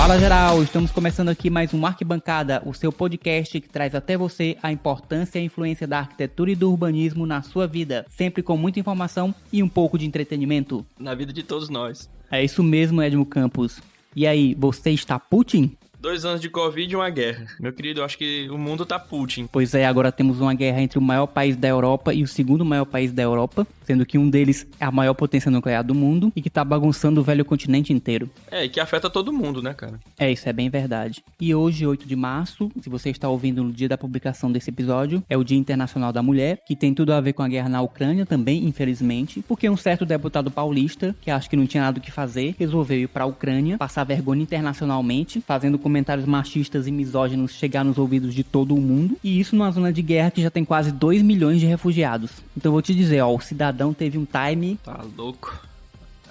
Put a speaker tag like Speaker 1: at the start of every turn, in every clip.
Speaker 1: Fala geral, estamos começando aqui mais um Arquibancada, o seu podcast que traz até você a importância e a influência da arquitetura e do urbanismo na sua vida, sempre com muita informação e um pouco de entretenimento.
Speaker 2: Na vida de todos nós.
Speaker 1: É isso mesmo, Edmo Campos. E aí, você está Putin?
Speaker 2: 2 anos de Covid e uma guerra. Meu querido, eu acho que o mundo tá Putin.
Speaker 1: Pois é, agora temos uma guerra entre o maior país da Europa e o segundo maior país da Europa, sendo que um deles é a maior potência nuclear do mundo e que tá bagunçando o velho continente inteiro.
Speaker 2: E que afeta todo mundo, né, cara?
Speaker 1: Isso é bem verdade. E hoje, 8 de março, se você está ouvindo no dia da publicação desse episódio, é o Dia Internacional da Mulher, que tem tudo a ver com a guerra na Ucrânia também, infelizmente, porque um certo deputado paulista, que acho que não tinha nada o que fazer, resolveu ir pra Ucrânia, passar vergonha internacionalmente, fazendo comentários machistas e misóginos chegar nos ouvidos de todo o mundo, e isso numa zona de guerra que já tem quase 2 milhões de refugiados. Então eu vou te dizer, o cidadão teve um time...
Speaker 2: Tá louco.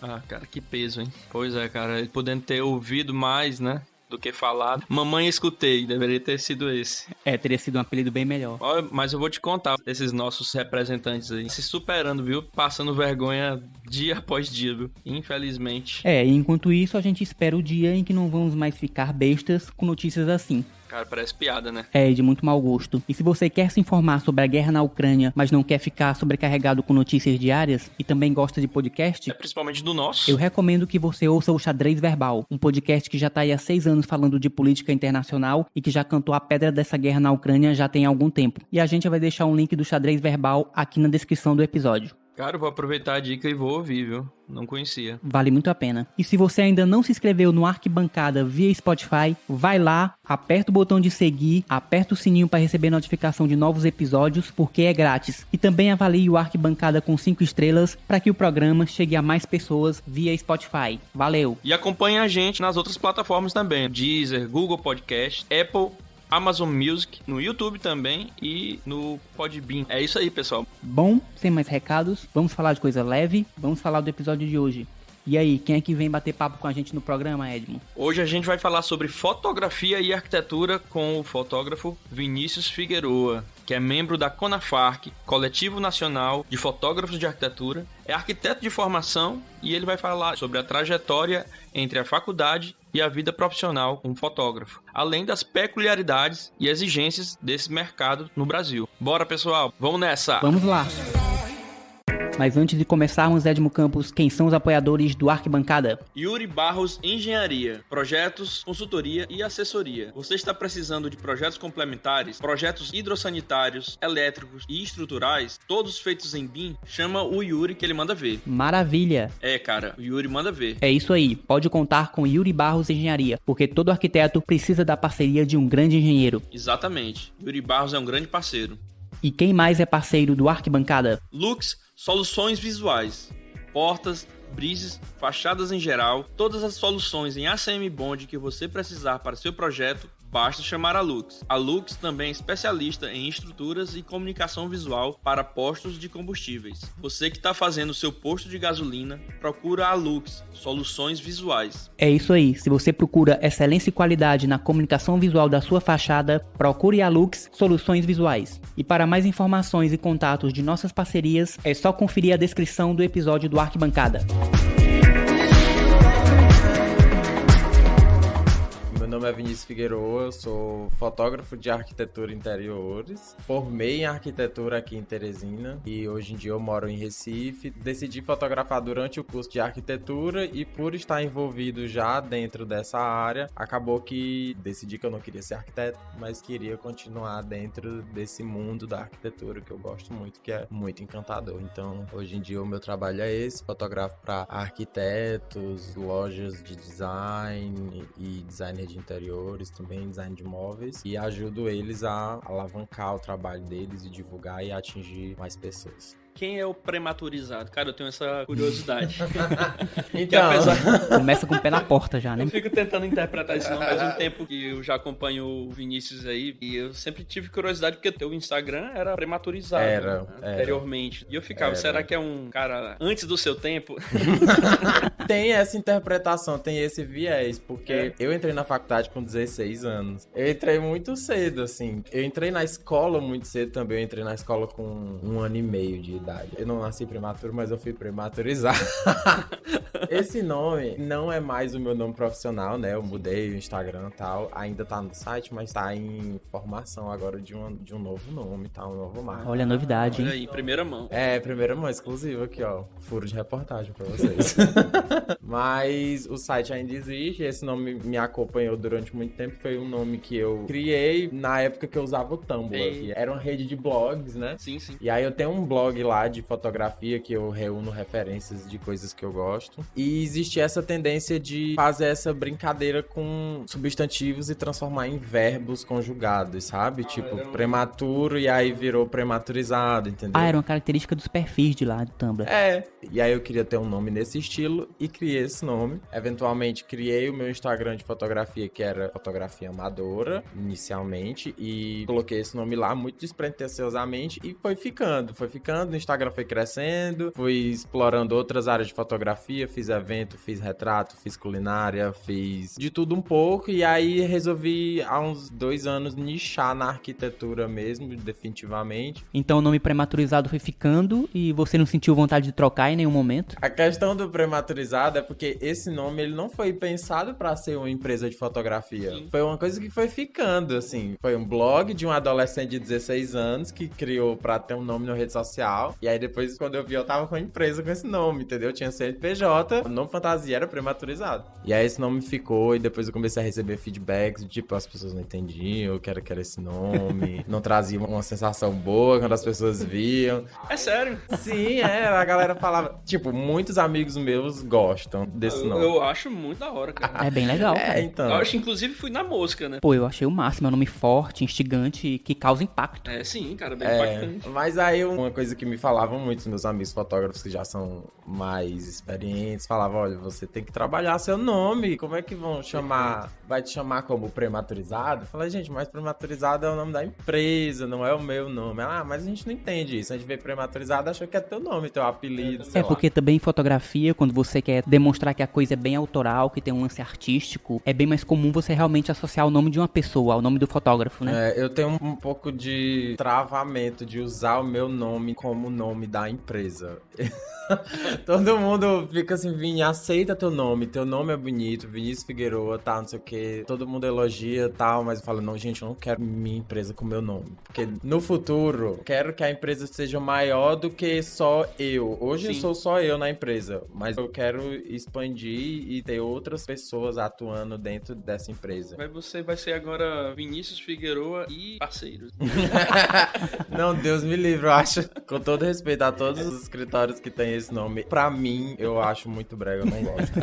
Speaker 2: Ah, cara, que peso, hein? Pois é, cara, ele podendo ter ouvido mais, né, do que falado. Mamãe escutei, deveria ter sido esse.
Speaker 1: Teria sido um apelido bem melhor.
Speaker 2: Mas eu vou te contar, esses nossos representantes aí, se superando, viu? Passando vergonha dia após dia, viu? Infelizmente.
Speaker 1: E enquanto isso, a gente espera o dia em que não vamos mais ficar bestas com notícias assim.
Speaker 2: Cara, parece piada, né?
Speaker 1: De muito mau gosto. E se você quer se informar sobre a guerra na Ucrânia, mas não quer ficar sobrecarregado com notícias diárias, e também gosta de podcast...
Speaker 2: principalmente do nosso.
Speaker 1: Eu recomendo que você ouça o Xadrez Verbal, um podcast que já tá aí há 6 anos falando de política internacional e que já cantou a pedra dessa guerra na Ucrânia já tem algum tempo. E a gente vai deixar um link do Xadrez Verbal aqui na descrição do episódio.
Speaker 2: Cara, eu vou aproveitar a dica e vou ouvir, viu? Não conhecia.
Speaker 1: Vale muito a pena. E se você ainda não se inscreveu no Arquibancada via Spotify, vai lá, aperta o botão de seguir, aperta o sininho para receber notificação de novos episódios, porque é grátis. E também avalie o Arquibancada com 5 estrelas para que o programa chegue a mais pessoas via Spotify. Valeu!
Speaker 2: E acompanhe a gente nas outras plataformas também. Deezer, Google Podcast, Apple, Amazon Music, no YouTube também e no Podbean. É isso aí, pessoal.
Speaker 1: Bom, sem mais recados, vamos falar de coisa leve, vamos falar do episódio de hoje. E aí, quem é que vem bater papo com a gente no programa, Edmo?
Speaker 2: Hoje a gente vai falar sobre fotografia e arquitetura com o fotógrafo Vinícius Figueroa, que é membro da CONAFARC, Coletivo Nacional de Fotógrafos de Arquitetura, é arquiteto de formação e ele vai falar sobre a trajetória entre a faculdade e a vida profissional como fotógrafo, além das peculiaridades e exigências desse mercado no Brasil. Bora, pessoal, vamos nessa!
Speaker 1: Vamos lá! Mas antes de começarmos, Edmo Campos, quem são os apoiadores do Arquibancada?
Speaker 2: Yuri Barros Engenharia, projetos, consultoria e assessoria. Você está precisando de projetos complementares, projetos hidrossanitários, elétricos e estruturais, todos feitos em BIM? Chama o Yuri que ele manda ver.
Speaker 1: Maravilha!
Speaker 2: Cara, o Yuri manda ver.
Speaker 1: É isso aí, pode contar com Yuri Barros Engenharia, porque todo arquiteto precisa da parceria de um grande engenheiro.
Speaker 2: Exatamente, Yuri Barros é um grande parceiro.
Speaker 1: E quem mais é parceiro do Arquibancada?
Speaker 2: Lux Soluções Visuais, portas, brises, fachadas em geral, todas as soluções em ACM Bond que você precisar para seu projeto, basta chamar a Lux. A Lux também é especialista em estruturas e comunicação visual para postos de combustíveis. Você que está fazendo o seu posto de gasolina, procura a Lux Soluções Visuais.
Speaker 1: É isso aí, se você procura excelência e qualidade na comunicação visual da sua fachada, procure a Lux Soluções Visuais. E para mais informações e contatos de nossas parcerias, é só conferir a descrição do episódio do Arquibancada.
Speaker 3: Meu nome é Vinícius Figueroa, eu sou fotógrafo de arquitetura e interiores. Formei em arquitetura aqui em Teresina e hoje em dia eu moro em Recife. Decidi fotografar durante o curso de arquitetura e por estar envolvido já dentro dessa área, acabou que decidi que eu não queria ser arquiteto, mas queria continuar dentro desse mundo da arquitetura que eu gosto muito, que é muito encantador. Então, hoje em dia o meu trabalho é esse, fotografo para arquitetos, lojas de design e designer de interiores, também design de móveis, e ajudo eles a alavancar o trabalho deles e divulgar e atingir mais pessoas.
Speaker 2: Quem é o prematurizado? Cara, eu tenho essa curiosidade.
Speaker 3: Então,
Speaker 1: Começa com o pé na porta já, né?
Speaker 2: Eu fico tentando interpretar isso não faz um tempo que eu já acompanho o Vinícius aí e eu sempre tive curiosidade porque o teu Instagram era prematurizado anteriormente. E eu ficava, será que é um cara antes do seu tempo?
Speaker 3: Tem essa interpretação, tem esse viés, porque eu entrei na faculdade com 16 anos. Eu entrei muito cedo, assim. Eu entrei na escola muito cedo também, eu entrei na escola com 1 ano e meio de idade. verdade. Eu não nasci prematuro, mas eu fui prematurizado. Esse nome não é mais o meu nome profissional, né? Eu mudei o Instagram e tal. Ainda tá no site, mas tá em formação agora de um novo nome, tá? Um novo marco.
Speaker 1: Olha a novidade,
Speaker 2: Olha
Speaker 1: hein?
Speaker 2: aí, primeira mão.
Speaker 3: Primeira mão exclusiva aqui, ó. Furo de reportagem pra vocês. Mas o site ainda existe. Esse nome me acompanhou durante muito tempo. Foi um nome que eu criei na época que eu usava o Tumblr. Que era uma rede de blogs, né?
Speaker 2: Sim, sim.
Speaker 3: E aí eu tenho um blog lá de fotografia que eu reúno referências de coisas que eu gosto. E existe essa tendência de fazer essa brincadeira com substantivos e transformar em verbos conjugados, sabe? Tipo, prematuro e aí virou prematurizado, entendeu?
Speaker 1: Ah, era uma característica dos perfis de lá do Tumblr.
Speaker 3: E aí eu queria ter um nome nesse estilo e criei esse nome. Eventualmente criei o meu Instagram de fotografia, que era fotografia amadora, inicialmente, e coloquei esse nome lá muito despretensiosamente e foi ficando, o Instagram foi crescendo, fui explorando outras áreas de fotografia, fiz evento, fiz retrato, fiz culinária, fiz de tudo um pouco, e aí resolvi há uns 2 anos nichar na arquitetura mesmo, definitivamente.
Speaker 1: Então o nome prematurizado foi ficando e você não sentiu vontade de trocar em nenhum momento?
Speaker 3: A questão do prematurizado é porque esse nome ele não foi pensado pra ser uma empresa de fotografia. Sim. Foi uma coisa que foi ficando, assim. Foi um blog de um adolescente de 16 anos que criou pra ter um nome na rede social. E aí depois, quando eu vi, eu tava com a empresa com esse nome, entendeu? Tinha CNPJ, o nome fantasia era prematurizado. E aí esse nome ficou e depois eu comecei a receber feedbacks, tipo, as pessoas não entendiam, eu quero esse nome. Não trazia uma sensação boa quando as pessoas viam.
Speaker 2: É sério?
Speaker 3: Sim, a galera falava. Tipo, muitos amigos meus gostam desse nome.
Speaker 2: Eu acho muito da hora, cara.
Speaker 1: É bem legal, cara.
Speaker 3: Então.
Speaker 2: Eu acho, inclusive, fui na mosca, né?
Speaker 1: Pô, eu achei o máximo, é um nome forte, instigante e que causa impacto.
Speaker 2: É, sim, cara, bem impactante.
Speaker 3: Mas aí uma coisa que me falavam muito os meus amigos fotógrafos que já são mais experientes, falavam, olha, você tem que trabalhar seu nome, como é que vão chamar? Vai te chamar como prematurizado? Eu falei, gente, mas prematurizado é o nome da empresa, não é o meu nome. Mas a gente não entende isso, a gente vê prematurizado, achou que é teu nome, teu apelido, sei lá.
Speaker 1: Porque também em fotografia, quando você quer demonstrar que a coisa é bem autoral, que tem um lance artístico, é bem mais comum você realmente associar o nome de uma pessoa ao nome do fotógrafo, né?
Speaker 3: Eu tenho um pouco de travamento de usar o meu nome como nome da empresa. Todo mundo fica assim, Vini, aceita teu nome é bonito, Vinícius Figueroa, tal, não sei o que, todo mundo elogia, tal, mas eu falo, não, gente, eu não quero minha empresa com meu nome, porque no futuro, quero que a empresa seja maior do que só eu. Hoje eu sou só eu na empresa, mas eu quero expandir e ter outras pessoas atuando dentro dessa empresa.
Speaker 2: Mas você vai ser agora Vinícius Figueroa e parceiros.
Speaker 3: Não, Deus me livre, eu acho, com todo respeito a todos os escritórios que tem esse nome, pra mim, eu acho muito brega, eu não gosto.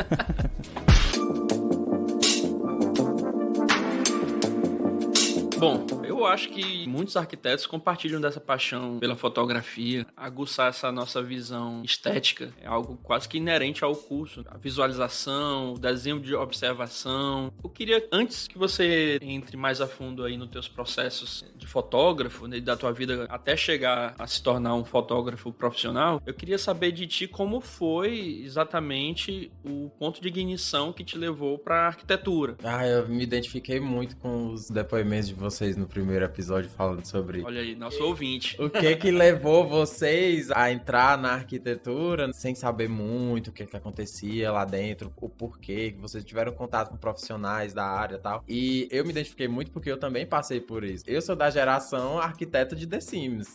Speaker 2: Bom, eu acho que muitos arquitetos compartilham dessa paixão pela fotografia. Aguçar essa nossa visão estética é algo quase que inerente ao curso. A visualização, o desenho de observação. Eu queria, antes que você entre mais a fundo aí nos teus processos de fotógrafo, né, da tua vida até chegar a se tornar um fotógrafo profissional, eu queria saber de ti como foi exatamente o ponto de ignição que te levou para a arquitetura.
Speaker 3: Eu me identifiquei muito com os depoimentos de vocês no primeiro episódio falando sobre...
Speaker 2: Olha aí, nosso ouvinte.
Speaker 3: O que levou vocês a entrar na arquitetura sem saber muito o que acontecia lá dentro, o porquê, que vocês tiveram contato com profissionais da área e tal. E eu me identifiquei muito porque eu também passei por isso. Eu sou da geração arquiteto de The Sims.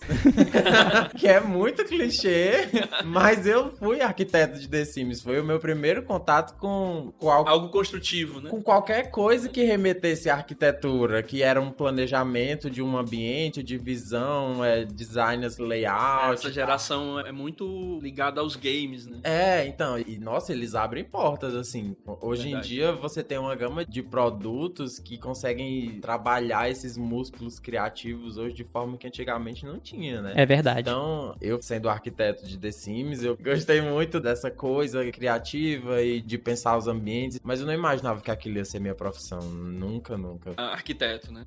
Speaker 3: Que é muito clichê, mas eu fui arquiteto de The Sims. Foi o meu primeiro contato com
Speaker 2: algo construtivo, né?
Speaker 3: Com qualquer coisa que remetesse à arquitetura, que era um planejamento de um ambiente, de visão, designers, layout.
Speaker 2: Essa geração é muito ligada aos games, né?
Speaker 3: Então, e nossa, eles abrem portas, assim. Hoje em dia você tem uma gama de produtos que conseguem trabalhar esses músculos criativos hoje de forma que antigamente não tinha, né?
Speaker 1: É verdade.
Speaker 3: Então, eu sendo arquiteto de The Sims, eu gostei muito dessa coisa criativa e de pensar os ambientes, mas eu não imaginava que aquilo ia ser minha profissão. Nunca.
Speaker 2: Arquiteto, né?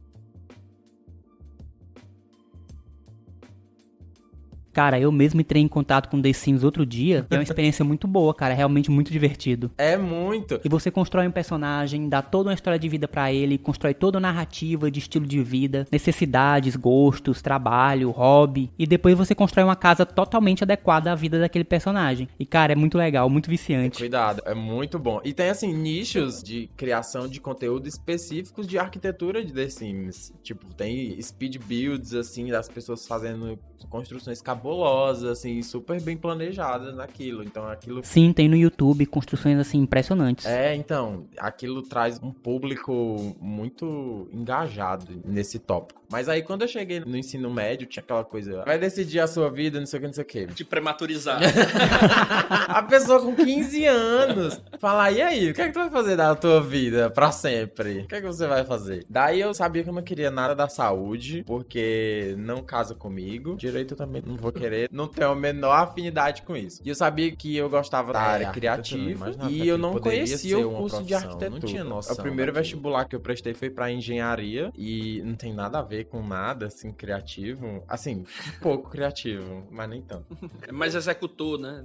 Speaker 1: Cara, eu mesmo entrei em contato com The Sims outro dia, e é uma experiência muito boa, cara, é realmente muito divertido.
Speaker 3: É muito.
Speaker 1: E você constrói um personagem, dá toda uma história de vida pra ele, constrói toda uma narrativa de estilo de vida, necessidades, gostos, trabalho, hobby, e depois você constrói uma casa totalmente adequada à vida daquele personagem. E, cara, é muito legal, muito viciante.
Speaker 3: Cuidado, é muito bom. E tem, assim, nichos de criação de conteúdo específicos de arquitetura de The Sims. Tipo, tem speed builds, assim, das pessoas fazendo construções cabulosas, assim, super bem planejadas naquilo. Então, aquilo...
Speaker 1: Sim, tem no YouTube construções, assim, impressionantes.
Speaker 3: Então, aquilo traz um público muito engajado nesse tópico. Mas aí, quando eu cheguei no ensino médio, tinha aquela coisa, vai decidir a sua vida, não sei o que, não sei o que.
Speaker 2: De prematurizar.
Speaker 3: A pessoa com 15 anos fala, e aí, o que é que tu vai fazer da tua vida pra sempre? O que é que você vai fazer? Daí eu sabia que eu não queria nada da saúde, porque não casa comigo. Direito eu também não vou querer, não tenho a menor afinidade com isso. E eu sabia que eu gostava da área criativa e eu não conhecia o curso de arquitetura. Não tinha noção. O primeiro vestibular que eu prestei foi pra engenharia e não tem nada a ver com nada, assim, criativo. Assim, pouco criativo, mas nem tanto.
Speaker 2: É mais executor, né?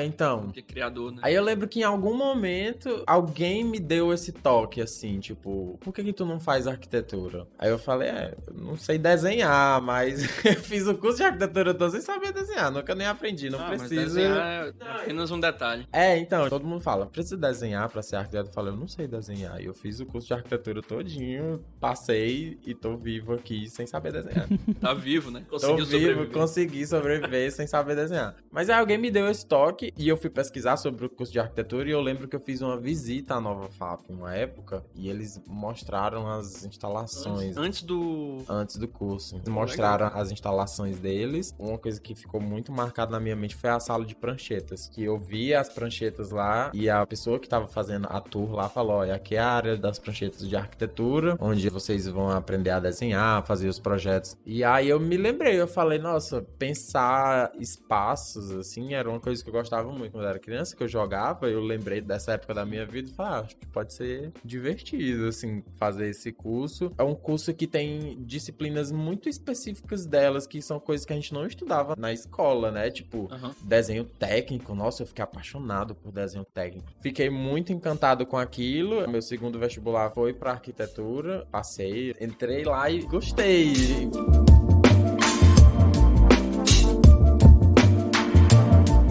Speaker 3: Então.
Speaker 2: Do que criador, né?
Speaker 3: Aí eu lembro que em algum momento alguém me deu esse toque, assim, tipo, por que tu não faz arquitetura? Aí eu falei, eu não sei desenhar, mas eu fiz o curso de arquitetura todo sem saber desenhar, nunca nem aprendi, não preciso.
Speaker 2: Mas desenhar é apenas um detalhe.
Speaker 3: Então, todo mundo fala, precisa desenhar pra ser arquiteto? Eu falei, eu não sei desenhar. E eu fiz o curso de arquitetura todinho, passei e tô vivo aqui sem saber desenhar.
Speaker 2: Tá vivo, né?
Speaker 3: Conseguiu sobreviver. Consegui sobreviver sem saber desenhar. Mas aí alguém me deu esse toque e eu fui pesquisar sobre o curso de arquitetura e eu lembro que eu fiz uma visita à Nova FAP uma época e eles mostraram as instalações.
Speaker 2: Antes do
Speaker 3: curso. Eles mostraram as instalações deles. Uma coisa que ficou muito marcada na minha mente foi a sala de pranchetas, que eu via as pranchetas lá e a pessoa que tava fazendo a tour lá falou, olha, aqui é a área das pranchetas de arquitetura, onde vocês vão aprender a desenhar, fazer os projetos. E aí eu me lembrei, eu falei, nossa, pensar espaços, assim, era uma coisa que eu gostava muito quando eu era criança, que eu jogava, eu lembrei dessa época da minha vida e falei, acho que pode ser divertido, assim, fazer esse curso. É um curso que tem disciplinas muito específicas delas, que são coisas que a gente não estudava na escola, né? Tipo, desenho técnico, nossa, eu fiquei apaixonado por desenho técnico. Fiquei muito encantado com aquilo. Meu segundo vestibular foi pra arquitetura, passei, entrei lá e gostei.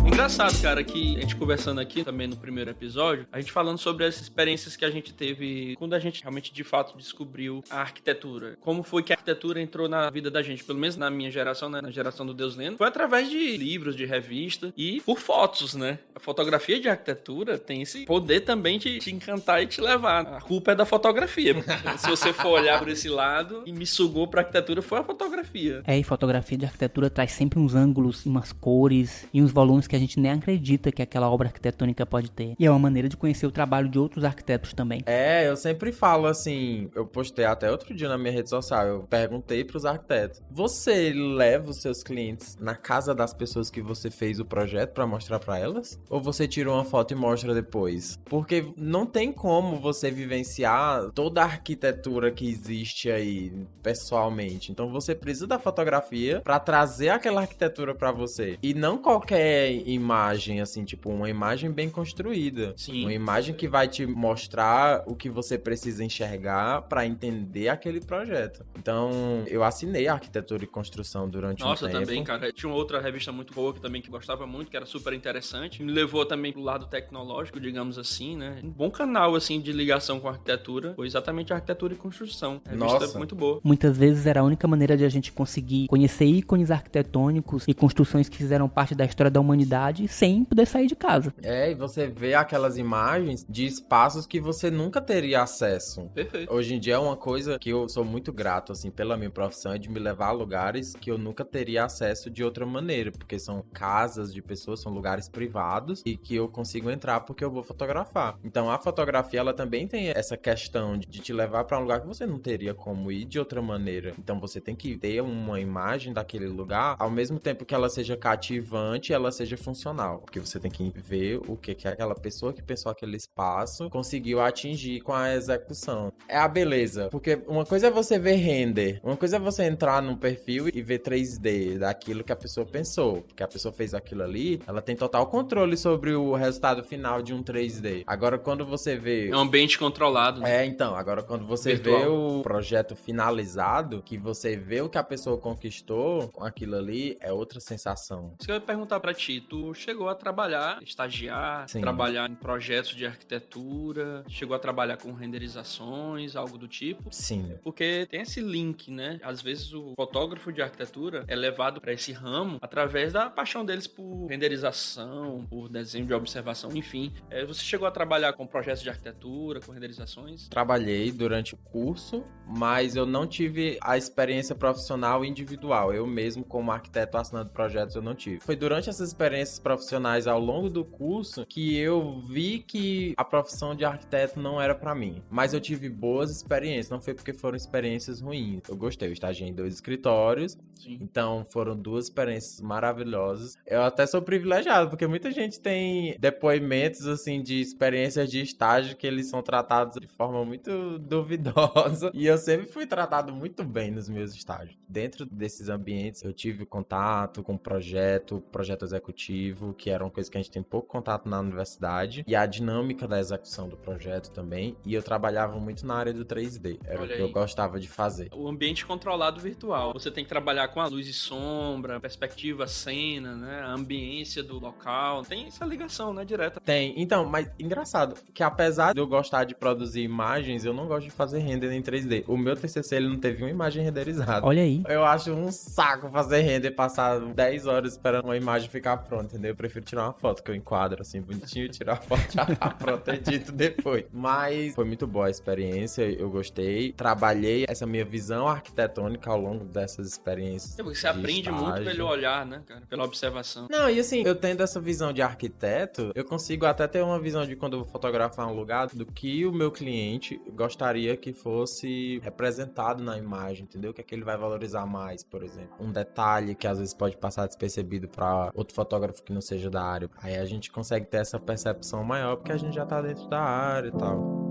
Speaker 2: Engraçado, cara, que a gente conversando aqui também no primeiro episódio, a gente falando sobre as experiências que a gente teve quando a gente realmente, de fato, descobriu a arquitetura. Como foi que a arquitetura entrou na vida da gente, pelo menos na minha geração, né, na geração do Deus Lendo, foi através de livros, de revista e por fotos, né? A fotografia de arquitetura tem esse poder também de te encantar e te levar. A culpa é da fotografia. Se você for olhar por esse lado, e me sugou pra arquitetura foi a fotografia.
Speaker 1: E fotografia de arquitetura traz sempre uns ângulos, umas cores e uns volumes que a gente nem acredita que aquela obra arquitetônica pode ter. E é uma maneira de conhecer o trabalho de outros arquitetos também.
Speaker 3: Eu sempre falo assim, eu postei até outro dia na minha rede social, eu perguntei pros arquitetos, você leva os seus clientes na casa das pessoas que você fez o projeto pra mostrar pra elas? Ou você tira uma foto e mostra depois? Porque não tem como você vivenciar toda a arquitetura que existe aí pessoalmente. Então você precisa da fotografia pra trazer aquela arquitetura pra você. E não qualquer imagem, assim, tipo, uma imagem bem construída.
Speaker 2: Sim.
Speaker 3: Uma imagem que vai te mostrar o que você precisa enxergar pra entender aquele projeto. Então, eu assinei arquitetura e construção durante um tempo.
Speaker 2: Nossa, também, cara. Tinha uma outra revista muito boa que também que gostava muito, que era super interessante. Me levou também pro lado tecnológico, digamos assim, né? Um bom canal, assim, de ligação com a arquitetura foi exatamente a arquitetura e construção. Revista
Speaker 3: Nossa.
Speaker 2: muito boa.
Speaker 1: Muitas vezes era a única maneira de a gente conseguir conhecer ícones arquitetônicos e construções que fizeram parte da história da humanidade sem poder sair de casa.
Speaker 3: E você vê aquelas imagens de espaços que você nunca teria acesso.
Speaker 2: Perfeito.
Speaker 3: Hoje em dia é uma coisa que eu sou muito grato, assim, pela minha profissão, é de me levar a lugares que eu nunca teria acesso de outra maneira, porque são casas de pessoas, são lugares privados e que eu consigo entrar porque eu vou fotografar. Então a fotografia, ela também tem essa questão de te levar para um lugar que você não teria como ir de outra maneira. Então você tem que ter uma imagem daquele lugar, ao mesmo tempo que ela seja cativante, ela seja funcional profissional, porque você tem que ver o que aquela pessoa que pensou aquele espaço conseguiu atingir com a execução. É a beleza, porque uma coisa é você ver render, uma coisa é você entrar num perfil e ver 3D daquilo que a pessoa pensou, porque a pessoa fez aquilo ali, ela tem total controle sobre o resultado final de um 3D. Agora, quando você vê...
Speaker 2: É um ambiente controlado, né?
Speaker 3: então, agora quando você
Speaker 2: Virtual.
Speaker 3: vê o projeto finalizado, que você vê o que a pessoa conquistou com aquilo ali, é outra sensação.
Speaker 2: Isso que eu ia perguntar pra ti, tu chegou a trabalhar, estagiar,
Speaker 3: Sim.
Speaker 2: trabalhar em projetos de arquitetura, chegou a trabalhar com renderizações, algo do tipo?
Speaker 3: Sim.
Speaker 2: Porque tem esse link, né? Às vezes o fotógrafo de arquitetura é levado pra esse ramo através da paixão deles por renderização, por desenho de observação, enfim. Você chegou a trabalhar com projetos de arquitetura, com renderizações?
Speaker 3: Trabalhei durante o curso, mas eu não tive a experiência profissional individual. Eu mesmo, como arquiteto assinando projetos, eu não tive. Foi durante essas experiências profissionais ao longo do curso que eu vi que a profissão de arquiteto não era pra mim. Mas eu tive boas experiências, não foi porque foram experiências ruins. Eu gostei, eu estagiei em 2 escritórios,
Speaker 2: Sim.
Speaker 3: então foram 2 experiências maravilhosas. Eu até sou privilegiado, porque muita gente tem depoimentos, assim, de experiências de estágio que eles são tratados de forma muito duvidosa. E eu sempre fui tratado muito bem nos meus estágios. Dentro desses ambientes, eu tive contato com projeto executivo, que era uma coisa que a gente tem pouco contato na universidade, e a dinâmica da execução do projeto também. E eu trabalhava muito na área do 3D. Era
Speaker 2: Olha
Speaker 3: o que eu
Speaker 2: aí.
Speaker 3: gostava de fazer.
Speaker 2: O ambiente controlado virtual. Você tem que trabalhar com a luz e sombra, perspectiva, cena, né? A ambiência do local. Tem essa ligação, né? Direta.
Speaker 3: Tem. Então, mas engraçado, que apesar de eu gostar de produzir imagens, eu não gosto de fazer render em 3D. O meu TCC, ele não teve uma imagem renderizada.
Speaker 1: Olha aí.
Speaker 3: Eu acho um saco fazer render, passar 10 horas esperando uma imagem ficar pronta, entendeu? Eu prefiro tirar uma foto que eu enquadro assim, bonitinho, tirar a foto já pronto, edito depois. Mas foi muito boa a experiência, eu gostei. Trabalhei essa minha visão arquitetônica ao longo dessas experiências.
Speaker 2: Porque você aprende muito pelo olhar, né, cara? Pela observação.
Speaker 3: Não, e assim, eu tendo essa visão de arquiteto, eu consigo até ter uma visão de quando eu vou fotografar um lugar, do que o meu cliente gostaria que fosse representado na imagem, entendeu? O que é que ele vai valorizar mais, por exemplo. Um detalhe que às vezes pode passar despercebido para outro fotógrafo que não seja da área. Aí a gente consegue ter essa percepção maior, porque a gente já tá dentro da área e tal.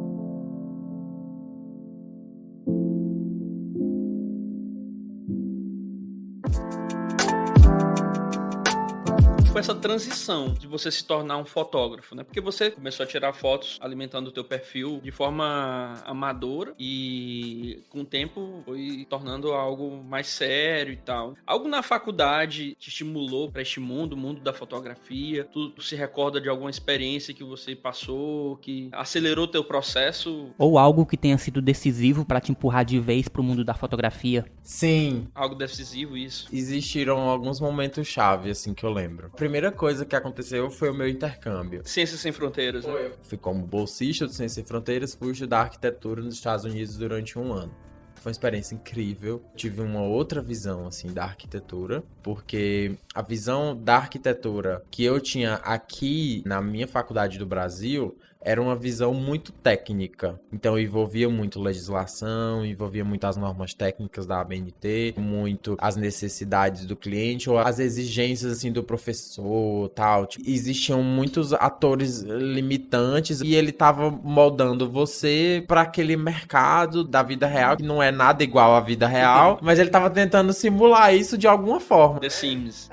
Speaker 2: Foi essa transição de você se tornar um fotógrafo, né? Porque você começou a tirar fotos alimentando o teu perfil de forma amadora e com o tempo foi tornando algo mais sério e tal. Algo na faculdade te estimulou para este mundo, o mundo da fotografia? Tu se recorda de alguma experiência que você passou, que acelerou teu processo?
Speaker 1: Ou algo que tenha sido decisivo pra te empurrar de vez pro mundo da fotografia?
Speaker 3: Sim,
Speaker 2: Algo decisivo, isso?
Speaker 3: existiram alguns momentos-chave, assim, que eu lembro. A primeira coisa que aconteceu foi o meu intercâmbio.
Speaker 2: Ciências Sem Fronteiras, né?
Speaker 3: Fui como bolsista do Ciências Sem Fronteiras, fui estudar arquitetura nos Estados Unidos durante 1 ano. Foi uma experiência incrível. Tive uma outra visão, assim, da arquitetura, porque a visão da arquitetura que eu tinha aqui na minha faculdade do Brasil era uma visão muito técnica. Então envolvia muito legislação, envolvia muito as normas técnicas da ABNT, muito as necessidades do cliente ou as exigências assim do professor, tal. Existiam muitos atores limitantes e ele tava moldando você para aquele mercado da vida real que não é nada igual à vida real, mas ele tava tentando simular isso de alguma forma.
Speaker 2: The Sims.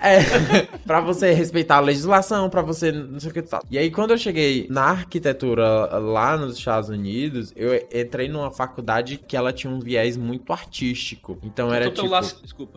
Speaker 3: Pra você respeitar a legislação, pra você não sei o que tal. E aí, quando eu cheguei na arquitetura lá nos Estados Unidos, eu entrei numa faculdade que ela tinha um viés muito artístico. Então era tipo...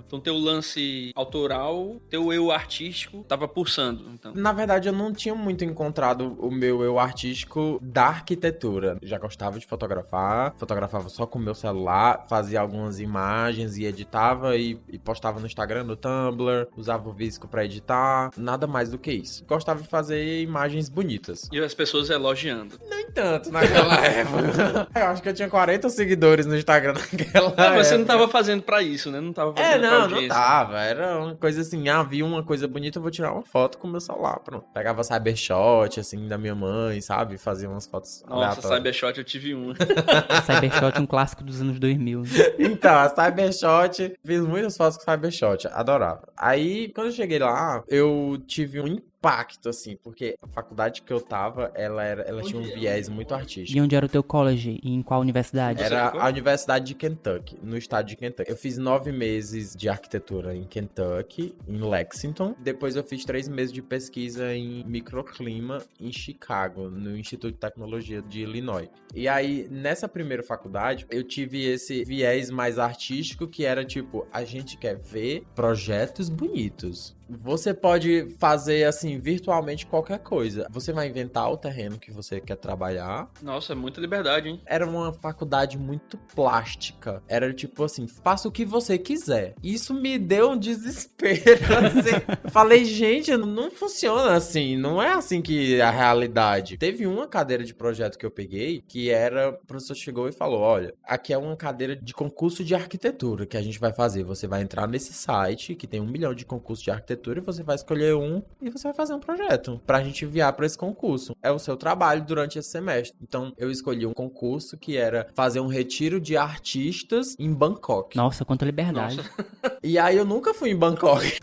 Speaker 2: Então teu lance autoral, teu eu artístico tava pulsando, então.
Speaker 3: Na verdade, eu não tinha muito encontrado o meu eu artístico da arquitetura. Já gostava de fotografar, fotografava só com o meu celular, fazia algumas imagens e editava e postava no Instagram, no Tumblr, usava o Visco pra editar, nada mais do que isso. Gostava de fazer imagens bonitas.
Speaker 2: E as pessoas elogiando.
Speaker 3: Nem tanto naquela época. Eu acho que eu tinha 40 seguidores no Instagram naquela época.
Speaker 2: Mas você não tava fazendo pra isso, né? Não tava fazendo pra audiência.
Speaker 3: Não tava. Era uma coisa assim, vi uma coisa bonita, eu vou tirar uma foto com o meu celular, pronto. Pegava Cybershot, assim, da minha mãe, sabe? Fazia umas fotos
Speaker 2: aleatórias. Cybershot eu tive uma.
Speaker 1: Cybershot é um clássico dos anos 2000. Né?
Speaker 3: Então, a Cybershot, fiz muitas fotos com Cybershot, adorava. Aí, quando eu cheguei lá, eu tive um impacto impacto, assim, porque a faculdade que eu tava, ela tinha um viés muito artístico.
Speaker 1: E onde era o teu college? E em qual universidade?
Speaker 3: Era a Universidade de Kentucky, no estado de Kentucky. Eu fiz 9 meses de arquitetura em Kentucky, em Lexington. Depois eu fiz 3 meses de pesquisa em microclima em Chicago, no Instituto de Tecnologia de Illinois. E aí, nessa primeira faculdade, eu tive esse viés mais artístico, que era tipo, a gente quer ver projetos bonitos. Você pode fazer, assim, virtualmente qualquer coisa. Você vai inventar o terreno que você quer trabalhar.
Speaker 2: Nossa, é muita liberdade, hein?
Speaker 3: Era uma faculdade muito plástica. Era tipo assim, faça o que você quiser. Isso me deu um desespero, assim. Falei, gente, não funciona assim. Não é assim que é a realidade. Teve uma cadeira de projeto que eu peguei, que era... O professor chegou e falou, olha, aqui é uma cadeira de concurso de arquitetura que a gente vai fazer. Você vai entrar nesse site, que tem 1 milhão de concursos de arquitetura, e você vai escolher um e você vai fazer um projeto pra gente enviar pra esse concurso. É o seu trabalho durante esse semestre. Então, eu escolhi um concurso que era fazer um retiro de artistas em Bangkok.
Speaker 1: Nossa, quanta liberdade.
Speaker 2: Nossa.
Speaker 3: E aí, eu nunca fui em Bangkok.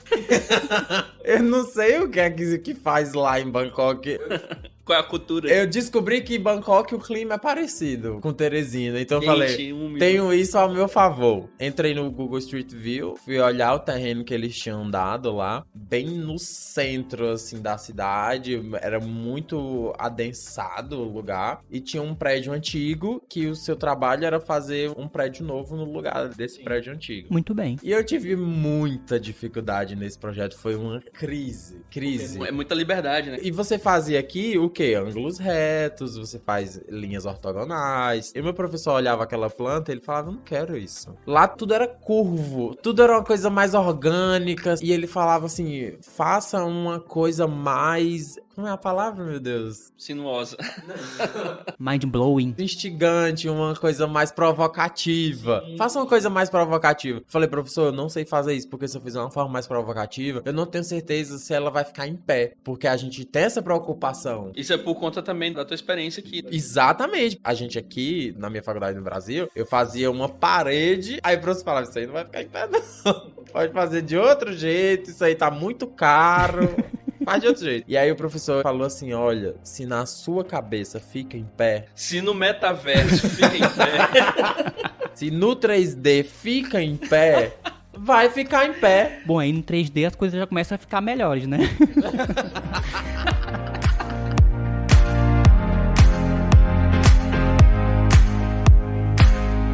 Speaker 3: Eu não sei o que é que faz lá em Bangkok.
Speaker 2: Qual é a cultura?
Speaker 3: Eu descobri que em Bangkok o clima é parecido com Teresina. Então eu
Speaker 2: Quente,
Speaker 3: falei,
Speaker 2: úmido.
Speaker 3: tenho isso ao meu favor. Entrei no Google Street View, fui olhar o terreno que eles tinham dado lá, bem no centro, assim, da cidade. Era muito adensado o lugar. E tinha um prédio antigo que o seu trabalho era fazer um prédio novo no lugar desse prédio antigo.
Speaker 1: Muito bem.
Speaker 3: E eu tive muita dificuldade nesse projeto. Foi uma crise.
Speaker 2: É muita liberdade, né?
Speaker 3: E você fazia aqui o quê? Ângulos retos, você faz linhas ortogonais. E meu professor olhava aquela planta e ele falava, eu não quero isso. Lá tudo era curvo, tudo era uma coisa mais orgânica. E ele falava assim, faça uma coisa mais... Como é a palavra, meu Deus?
Speaker 2: Sinuosa.
Speaker 1: Mind-blowing.
Speaker 3: Instigante, uma coisa mais provocativa. Faça uma coisa mais provocativa. Falei, professor, eu não sei fazer isso, porque se eu fizer uma forma mais provocativa, eu não tenho certeza se ela vai ficar em pé. Porque a gente tem essa preocupação.
Speaker 2: Isso é por conta também da tua experiência aqui.
Speaker 3: Exatamente. A gente aqui, na minha faculdade no Brasil, eu fazia uma parede, aí o professor falava, isso aí não vai ficar em pé, não. Pode fazer de outro jeito, isso aí tá muito caro. Faz de outro jeito. E aí o professor falou assim, olha, se na sua cabeça fica em pé...
Speaker 2: Se no metaverso fica em pé...
Speaker 3: Se no 3D fica em pé... Vai ficar em pé.
Speaker 1: Bom, aí no 3D as coisas já começam a ficar melhores, né?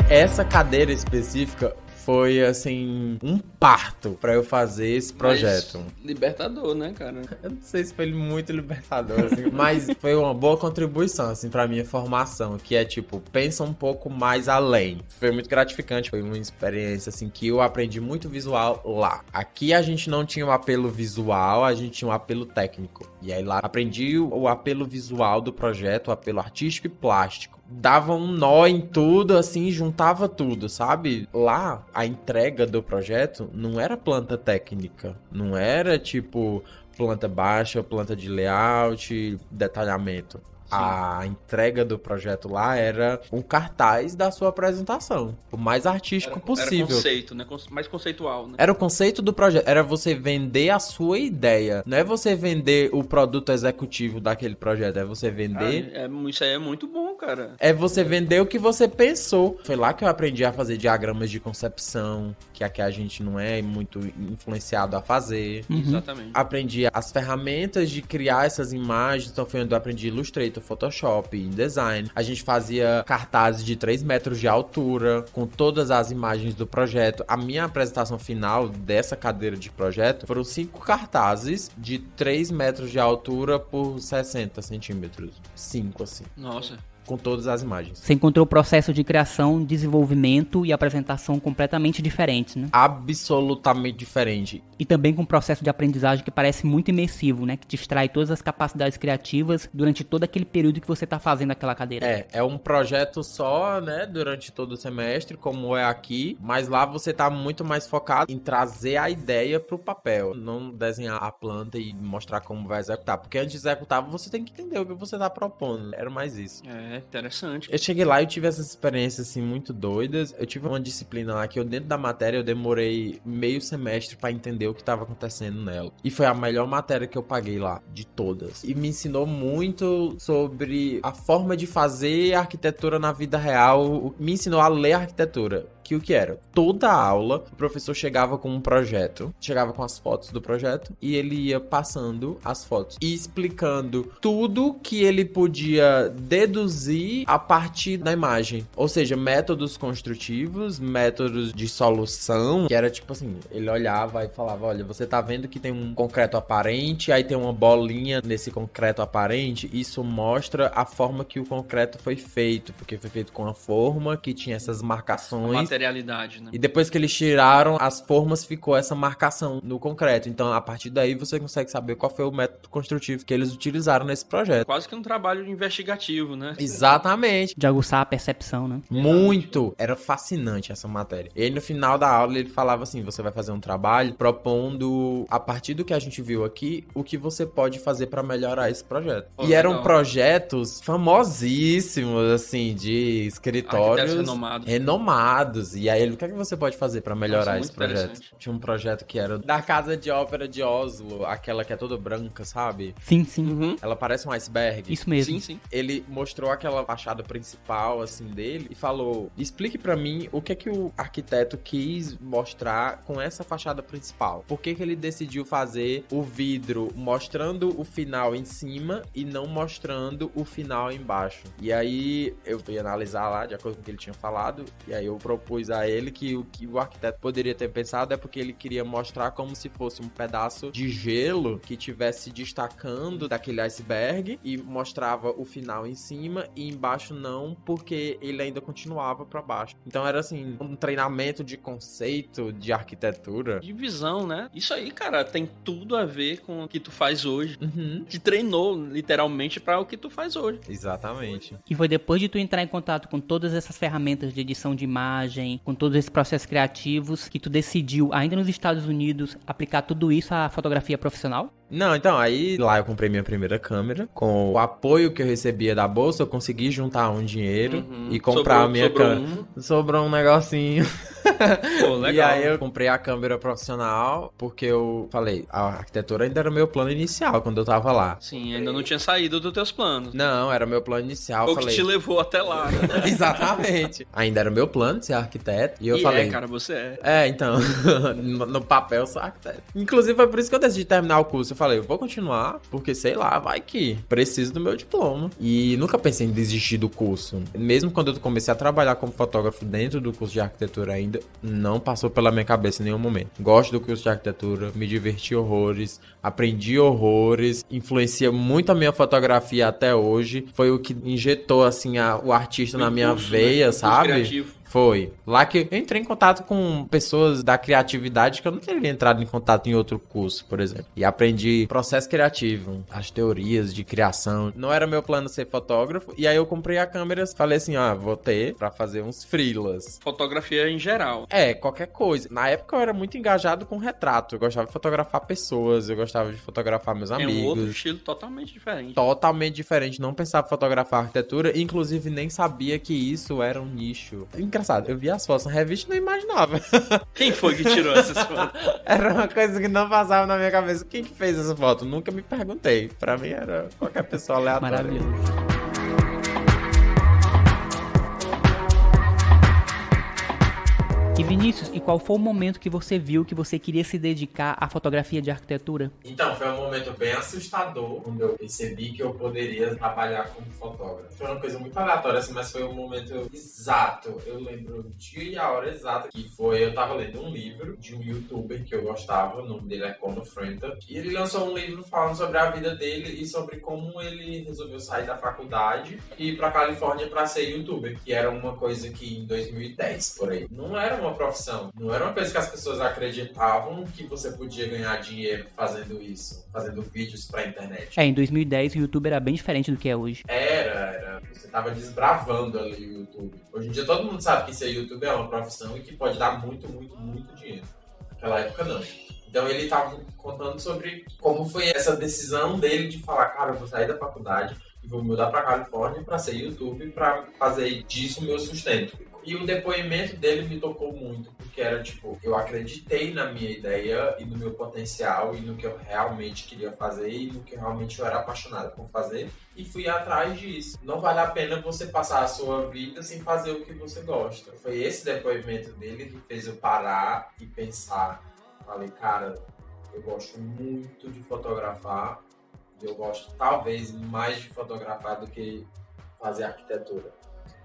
Speaker 3: Essa cadeira específica foi, assim, um parto pra eu fazer esse projeto.
Speaker 2: Mas libertador, né, cara?
Speaker 3: Eu não sei se foi muito libertador, assim, mas foi uma boa contribuição, assim, pra minha formação, que é, tipo, pensa um pouco mais além. Foi muito gratificante, foi uma experiência, assim, que eu aprendi muito visual lá. Aqui a gente não tinha um apelo visual, a gente tinha um apelo técnico. E aí lá aprendi o apelo visual do projeto, o apelo artístico e plástico. Dava um nó em tudo, assim, juntava tudo, sabe? Lá, a entrega do projeto não era planta técnica, não era, tipo, planta baixa, planta de layout, detalhamento. Sim. A entrega do projeto lá era um cartaz da sua apresentação, o mais artístico possível.
Speaker 2: Era conceito, né? Mais conceitual, né?
Speaker 3: Era o conceito do projeto, era você vender a sua ideia. Não é você vender o produto executivo daquele projeto, é você vender...
Speaker 2: Isso aí é muito bom, cara.
Speaker 3: É você vender o que você pensou. Foi lá que eu aprendi a fazer diagramas de concepção, que aqui a gente não é muito influenciado a fazer.
Speaker 2: Uhum. Exatamente.
Speaker 3: Aprendi as ferramentas de criar essas imagens, então foi onde eu aprendi Illustrator, Photoshop, InDesign. A gente fazia cartazes de 3 metros de altura, com todas as imagens do projeto. A minha apresentação final dessa cadeira de projeto foram 5 cartazes de 3 metros de altura por 60 centímetros. 5, assim.
Speaker 2: Nossa.
Speaker 3: Com todas as imagens.
Speaker 1: Você encontrou o processo de criação, desenvolvimento e apresentação completamente diferentes, né?
Speaker 3: Absolutamente diferente.
Speaker 1: E também com um processo de aprendizagem que parece muito imersivo, né? Que te extrai todas as capacidades criativas durante todo aquele período que você tá fazendo aquela cadeira.
Speaker 3: É um projeto só, né? Durante todo o semestre, como é aqui. Mas lá você tá muito mais focado em trazer a ideia pro papel. Não desenhar a planta e mostrar como vai executar. Porque antes de executar, você tem que entender o que você tá propondo. Era mais isso.
Speaker 2: interessante.
Speaker 3: Eu cheguei lá e tive essas experiências, assim, muito doidas. Eu tive uma disciplina lá que dentro da matéria, eu demorei meio semestre pra entender o que tava acontecendo nela. E foi a melhor matéria que eu paguei lá, de todas. E me ensinou muito sobre a forma de fazer arquitetura na vida real. Me ensinou a ler arquitetura. Que o que era? Toda aula, o professor chegava com um projeto, chegava com as fotos do projeto e ele ia passando as fotos e explicando tudo que ele podia deduzir a partir da imagem. Ou seja, métodos construtivos, métodos de solução, que era tipo assim, ele olhava e falava, olha, você tá vendo que tem um concreto aparente, aí tem uma bolinha nesse concreto aparente, isso mostra a forma que o concreto foi feito, porque foi feito com a forma que tinha essas marcações.
Speaker 2: Realidade, né?
Speaker 3: E depois que eles tiraram as formas, ficou essa marcação no concreto. Então, a partir daí, você consegue saber qual foi o método construtivo que eles utilizaram nesse projeto.
Speaker 2: Quase que um trabalho investigativo, né?
Speaker 3: Exatamente.
Speaker 1: De aguçar a percepção, né?
Speaker 3: Muito. Era fascinante essa matéria. E aí, no final da aula, ele falava assim, você vai fazer um trabalho propondo, a partir do que a gente viu aqui, o que você pode fazer pra melhorar esse projeto. E eram projetos famosíssimos, assim, de escritórios renomados. E aí, o que é que você pode fazer pra melhorar esse projeto? Tinha um projeto que era da Casa de Ópera de Oslo, aquela que é toda branca, sabe?
Speaker 1: Sim, sim.
Speaker 2: Uhum.
Speaker 3: Ela parece um iceberg.
Speaker 1: Isso mesmo.
Speaker 2: Sim, sim.
Speaker 3: Ele mostrou aquela fachada principal, assim, dele e falou, explique pra mim o que é que o arquiteto quis mostrar com essa fachada principal. Por que que ele decidiu fazer o vidro mostrando o final em cima e não mostrando o final embaixo? E aí, eu fui analisar lá, de acordo com o que ele tinha falado, e aí eu propus a ele que o que o arquiteto poderia ter pensado é porque ele queria mostrar como se fosse um pedaço de gelo que tivesse destacando daquele iceberg e mostrava o final em cima e embaixo não, porque ele ainda continuava pra baixo. Então era assim, um treinamento de conceito de arquitetura.
Speaker 2: De visão, né? Isso aí, cara, tem tudo a ver com o que tu faz hoje.
Speaker 3: Uhum.
Speaker 2: Te treinou, literalmente, pra o que tu faz hoje.
Speaker 3: Exatamente.
Speaker 1: E foi depois de tu entrar em contato com todas essas ferramentas de edição de imagem, com todos esses processos criativos, que tu decidiu, ainda nos Estados Unidos, aplicar tudo isso à fotografia profissional?
Speaker 3: Não, então, aí lá eu comprei minha primeira câmera. Com o apoio que eu recebia da bolsa, eu consegui juntar um dinheiro e comprar a minha câmera. Sobrou um negocinho.
Speaker 2: Pô, legal.
Speaker 3: E aí eu comprei a câmera profissional, porque eu falei, a arquitetura ainda era o meu plano inicial quando eu tava lá.
Speaker 2: Sim, ainda não tinha saído dos teus planos.
Speaker 3: Não, era meu plano inicial.
Speaker 2: Foi o que te levou até lá. Né?
Speaker 3: Exatamente. Ainda era o meu plano de ser arquiteto. E eu falei...
Speaker 2: cara, você é.
Speaker 3: É, então, no papel eu sou arquiteto. Inclusive foi por isso que eu decidi terminar o curso. Eu falei, eu vou continuar, porque sei lá, vai que preciso do meu diploma. E nunca pensei em desistir do curso. Mesmo quando eu comecei a trabalhar como fotógrafo dentro do curso de arquitetura ainda, não passou pela minha cabeça em nenhum momento. Gosto do curso de arquitetura, me diverti horrores, aprendi horrores, influencia muito a minha fotografia até hoje. Foi o que injetou, assim, o artista na minha veia,
Speaker 2: né?
Speaker 3: sabe?
Speaker 2: Criativo.
Speaker 3: Foi. Lá que eu entrei em contato com pessoas da criatividade que eu não teria entrado em contato em outro curso, por exemplo. E aprendi processo criativo, as teorias de criação. Não era meu plano ser fotógrafo. E aí eu comprei a câmera e falei assim, vou ter pra fazer uns freelas.
Speaker 2: Fotografia em geral.
Speaker 3: É, qualquer coisa. Na época eu era muito engajado com retrato. Eu gostava de fotografar pessoas, eu gostava de fotografar meus amigos.
Speaker 2: É um outro estilo totalmente diferente.
Speaker 3: Totalmente diferente. Não pensava em fotografar arquitetura. Inclusive nem sabia que isso era um nicho. Engraçado, eu vi as fotos na revista e não imaginava.
Speaker 2: Quem foi que tirou essas fotos?
Speaker 3: Era uma coisa que não passava na minha cabeça. Quem que fez essa foto? Nunca me perguntei. Pra mim era qualquer pessoa aleatória.
Speaker 1: Maravilhoso. E Vinícius, e qual foi o momento que você viu que você queria se dedicar à fotografia de arquitetura?
Speaker 3: Então, foi um momento bem assustador, quando eu percebi que eu poderia trabalhar como fotógrafo. Foi uma coisa muito aleatória, assim, mas foi um momento exato. Eu lembro o dia e a hora exata, que foi, eu tava lendo um livro de um youtuber que eu gostava, o nome dele é Conor Frenta, e ele lançou um livro falando sobre a vida dele e sobre como ele resolveu sair da faculdade e ir pra Califórnia pra ser youtuber, que era uma coisa que em 2010, por aí, não era uma profissão, não era uma coisa que as pessoas acreditavam que você podia ganhar dinheiro fazendo isso, fazendo vídeos pra internet.
Speaker 1: Em 2010 o YouTube era bem diferente do que é hoje.
Speaker 3: Era. Você tava desbravando ali o YouTube. Hoje em dia todo mundo sabe que ser youtuber é uma profissão e que pode dar muito, muito, muito dinheiro. Naquela época não. Então ele tava contando sobre como foi essa decisão dele de falar, cara, eu vou sair da faculdade, e vou mudar pra Califórnia pra ser YouTube, pra fazer disso o meu sustento. E o depoimento dele me tocou muito, porque era tipo, eu acreditei na minha ideia e no meu potencial e no que eu realmente queria fazer e no que realmente eu era apaixonado por fazer e fui atrás disso. Não vale a pena você passar a sua vida sem fazer o que você gosta. Foi esse depoimento dele que fez eu parar e pensar. Falei, cara, eu gosto muito de fotografar e eu gosto talvez mais de fotografar do que fazer arquitetura.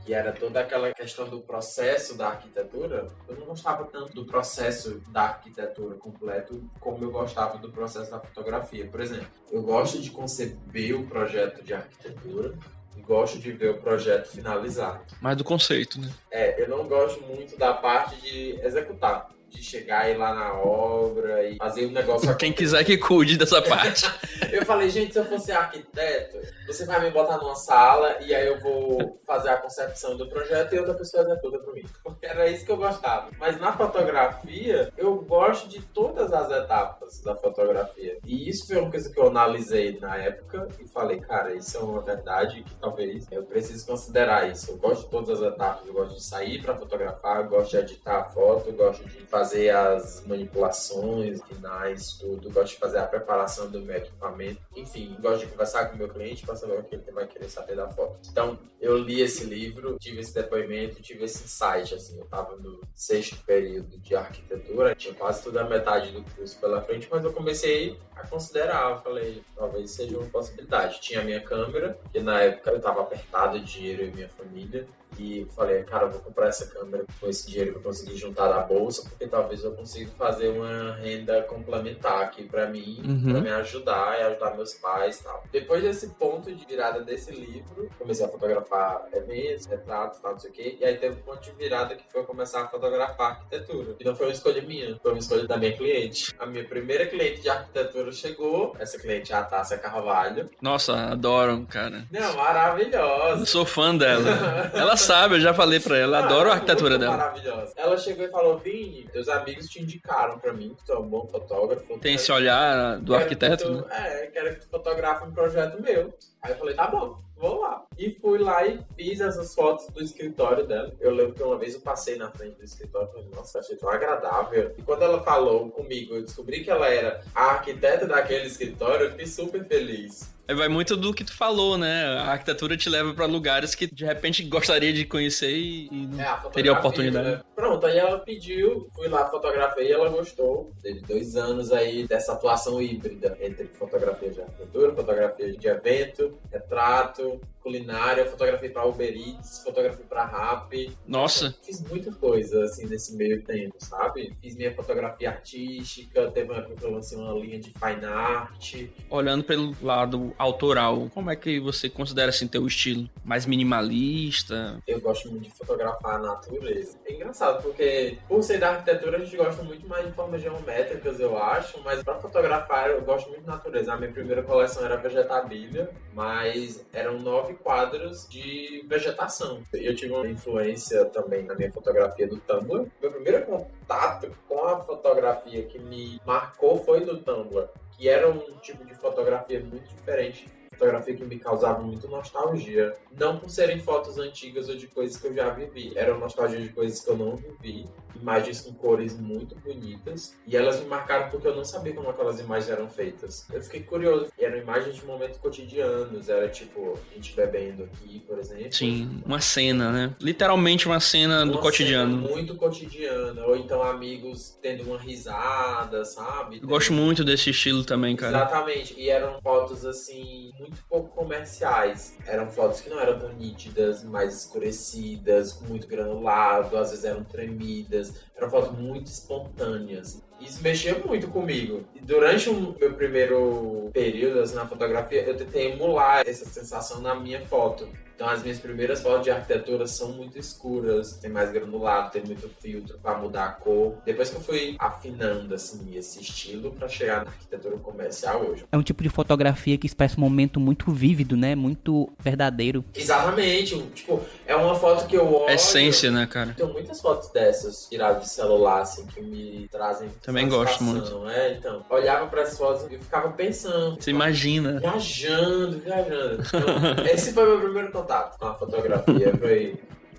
Speaker 3: Que era toda aquela questão do processo da arquitetura, eu não gostava tanto do processo da arquitetura completo como eu gostava do processo da fotografia. Por exemplo, eu gosto de conceber o projeto de arquitetura e gosto de ver o projeto finalizar.
Speaker 2: Mais do conceito, né?
Speaker 3: Eu não gosto muito da parte de executar, de chegar e ir lá na obra e fazer um negócio...
Speaker 2: Quem quiser que cuide dessa parte.
Speaker 3: Eu falei, gente, se eu fosse arquiteto, você vai me botar numa sala e aí eu vou fazer a concepção do projeto e outra pessoa executa pra mim. Porque era isso que eu gostava. Mas na fotografia, eu gosto de todas as etapas da fotografia. E isso foi uma coisa que eu analisei na época e falei, cara, isso é uma verdade que talvez eu preciso considerar isso. Eu gosto de todas as etapas. Eu gosto de sair pra fotografar, eu gosto de editar a foto, eu gosto de fazer as manipulações finais, tudo. Eu gosto de fazer a preparação do meu equipamento. Enfim, gosto de conversar com o meu cliente para saber o que ele vai querer saber da foto. Então, eu li esse livro, tive esse depoimento, tive esse insight, assim. Eu estava no 6º período de arquitetura, tinha quase toda a metade do curso pela frente, mas eu comecei a considerar. Eu falei, talvez seja uma possibilidade. Tinha a minha câmera, que na época eu estava apertado de dinheiro e minha família. E eu falei, cara, eu vou comprar essa câmera com esse dinheiro que eu consegui juntar da bolsa, porque talvez eu consiga fazer uma renda complementar aqui pra mim, pra me ajudar e ajudar meus pais e tal. Depois desse ponto de virada desse livro, comecei a fotografar eventos, retratos, tal, não sei o quê. E aí teve um ponto de virada que foi eu começar a fotografar arquitetura. E não foi uma escolha minha, foi uma escolha da minha cliente. A minha primeira cliente de arquitetura chegou, essa cliente é a Tássia Carvalho.
Speaker 2: Nossa, adoro, cara.
Speaker 3: Não, maravilhosa.
Speaker 2: Eu sou fã dela. Ela sabe, eu já falei pra ela, adoro a arquitetura dela.
Speaker 3: Maravilhosa. Ela chegou e falou, Vini, teus amigos te indicaram pra mim, que tu é um bom fotógrafo.
Speaker 2: Tem esse olhar do arquiteto, né?
Speaker 3: Quero que tu fotografe um projeto meu. Aí eu falei, tá bom, vou lá. E fui lá e fiz essas fotos do escritório dela. Eu lembro que uma vez eu passei na frente do escritório e falei, nossa, achei tão agradável. E quando ela falou comigo, eu descobri que ela era a arquiteta daquele escritório, eu fiquei super feliz.
Speaker 2: Vai muito do que tu falou, né? A arquitetura te leva pra lugares que de repente gostaria de conhecer e não teria oportunidade.
Speaker 3: Né? Pronto, aí ela pediu, fui lá, fotografei e ela gostou. Teve 2 anos aí dessa atuação híbrida entre fotografia de arquitetura, fotografia de evento, retrato, culinária, fotografei pra Uber Eats, fotografei pra Rappi.
Speaker 2: Nossa!
Speaker 3: Fiz muita coisa, assim, nesse meio tempo, sabe? Fiz minha fotografia artística, teve uma época que eu lancei uma linha de fine art.
Speaker 2: Olhando pelo lado autoral, como é que você considera, assim, teu estilo? Mais minimalista?
Speaker 3: Eu gosto muito de fotografar a natureza. É engraçado, porque por ser da arquitetura, a gente gosta muito mais de formas geométricas, eu acho, mas pra fotografar eu gosto muito de natureza. A minha primeira coleção era vegetabilia, mas eram 9 quadros de vegetação. Eu tive uma influência também na minha fotografia do Tumblr. Meu primeiro contato com a fotografia que me marcou foi do Tumblr, que era um tipo de fotografia muito diferente. Fotografia que me causava muito nostalgia. Não por serem fotos antigas ou de coisas que eu já vivi. Era nostalgia de coisas que eu não vivi. Imagens com cores muito bonitas. E elas me marcaram porque eu não sabia como aquelas imagens eram feitas. Eu fiquei curioso. E eram imagens de momentos cotidianos. Era tipo, a gente bebendo aqui, por exemplo.
Speaker 2: Sim, uma cena, né? Literalmente uma cena do cotidiano.
Speaker 3: Cena muito cotidiana. Ou então amigos tendo uma risada, sabe?
Speaker 2: Eu gosto muito desse estilo também, cara.
Speaker 3: Exatamente. E eram fotos assim, muito pouco comerciais. Eram fotos que não eram tão nítidas, mais escurecidas, muito granulado, às vezes eram tremidas. Eram fotos muito espontâneas. Isso mexia muito comigo. E durante o meu primeiro período assim, na fotografia, eu tentei emular essa sensação na minha foto. Então as minhas primeiras fotos de arquitetura são muito escuras, tem mais granulado, tem muito filtro para mudar a cor. Depois que eu fui afinando assim, esse estilo para chegar na arquitetura comercial hoje.
Speaker 1: É um tipo de fotografia que expressa um momento muito vívido, né? Muito verdadeiro.
Speaker 3: Exatamente. Tipo, É uma foto que eu olho...
Speaker 2: Essência, né, cara?
Speaker 3: Tem muitas fotos dessas tiradas de celular, assim, que me trazem
Speaker 2: Também gosto muito.
Speaker 3: Então, olhava para essas fotos e ficava pensando.
Speaker 2: Você imagina.
Speaker 3: Viajando. Então, esse foi meu primeiro contato com a fotografia.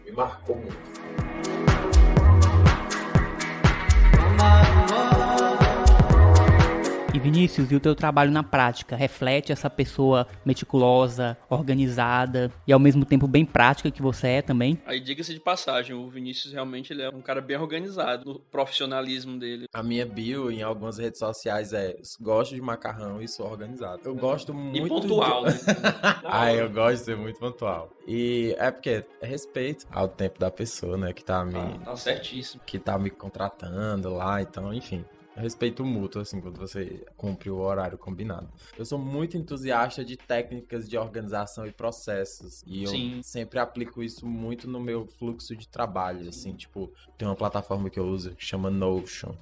Speaker 3: Me marcou muito.
Speaker 1: E Vinícius, e o teu trabalho na prática? Reflete essa pessoa meticulosa, organizada e ao mesmo tempo bem prática que você é também?
Speaker 2: Aí, diga-se de passagem, o Vinícius realmente ele é um cara bem organizado no profissionalismo dele.
Speaker 3: A minha bio em algumas redes sociais é: gosto de macarrão e sou organizado. Eu gosto muito...
Speaker 2: E pontual, né?
Speaker 3: Eu gosto de ser muito pontual. E é porque é respeito ao tempo da pessoa, né, que tá
Speaker 2: certíssimo.
Speaker 3: Que tá me contratando lá, então, enfim. Respeito mútuo, assim, quando você cumpre o horário combinado. Eu sou muito entusiasta de técnicas de organização e processos. E eu sempre aplico isso muito no meu fluxo de trabalho, assim. Tipo, tem uma plataforma que eu uso que chama Notion,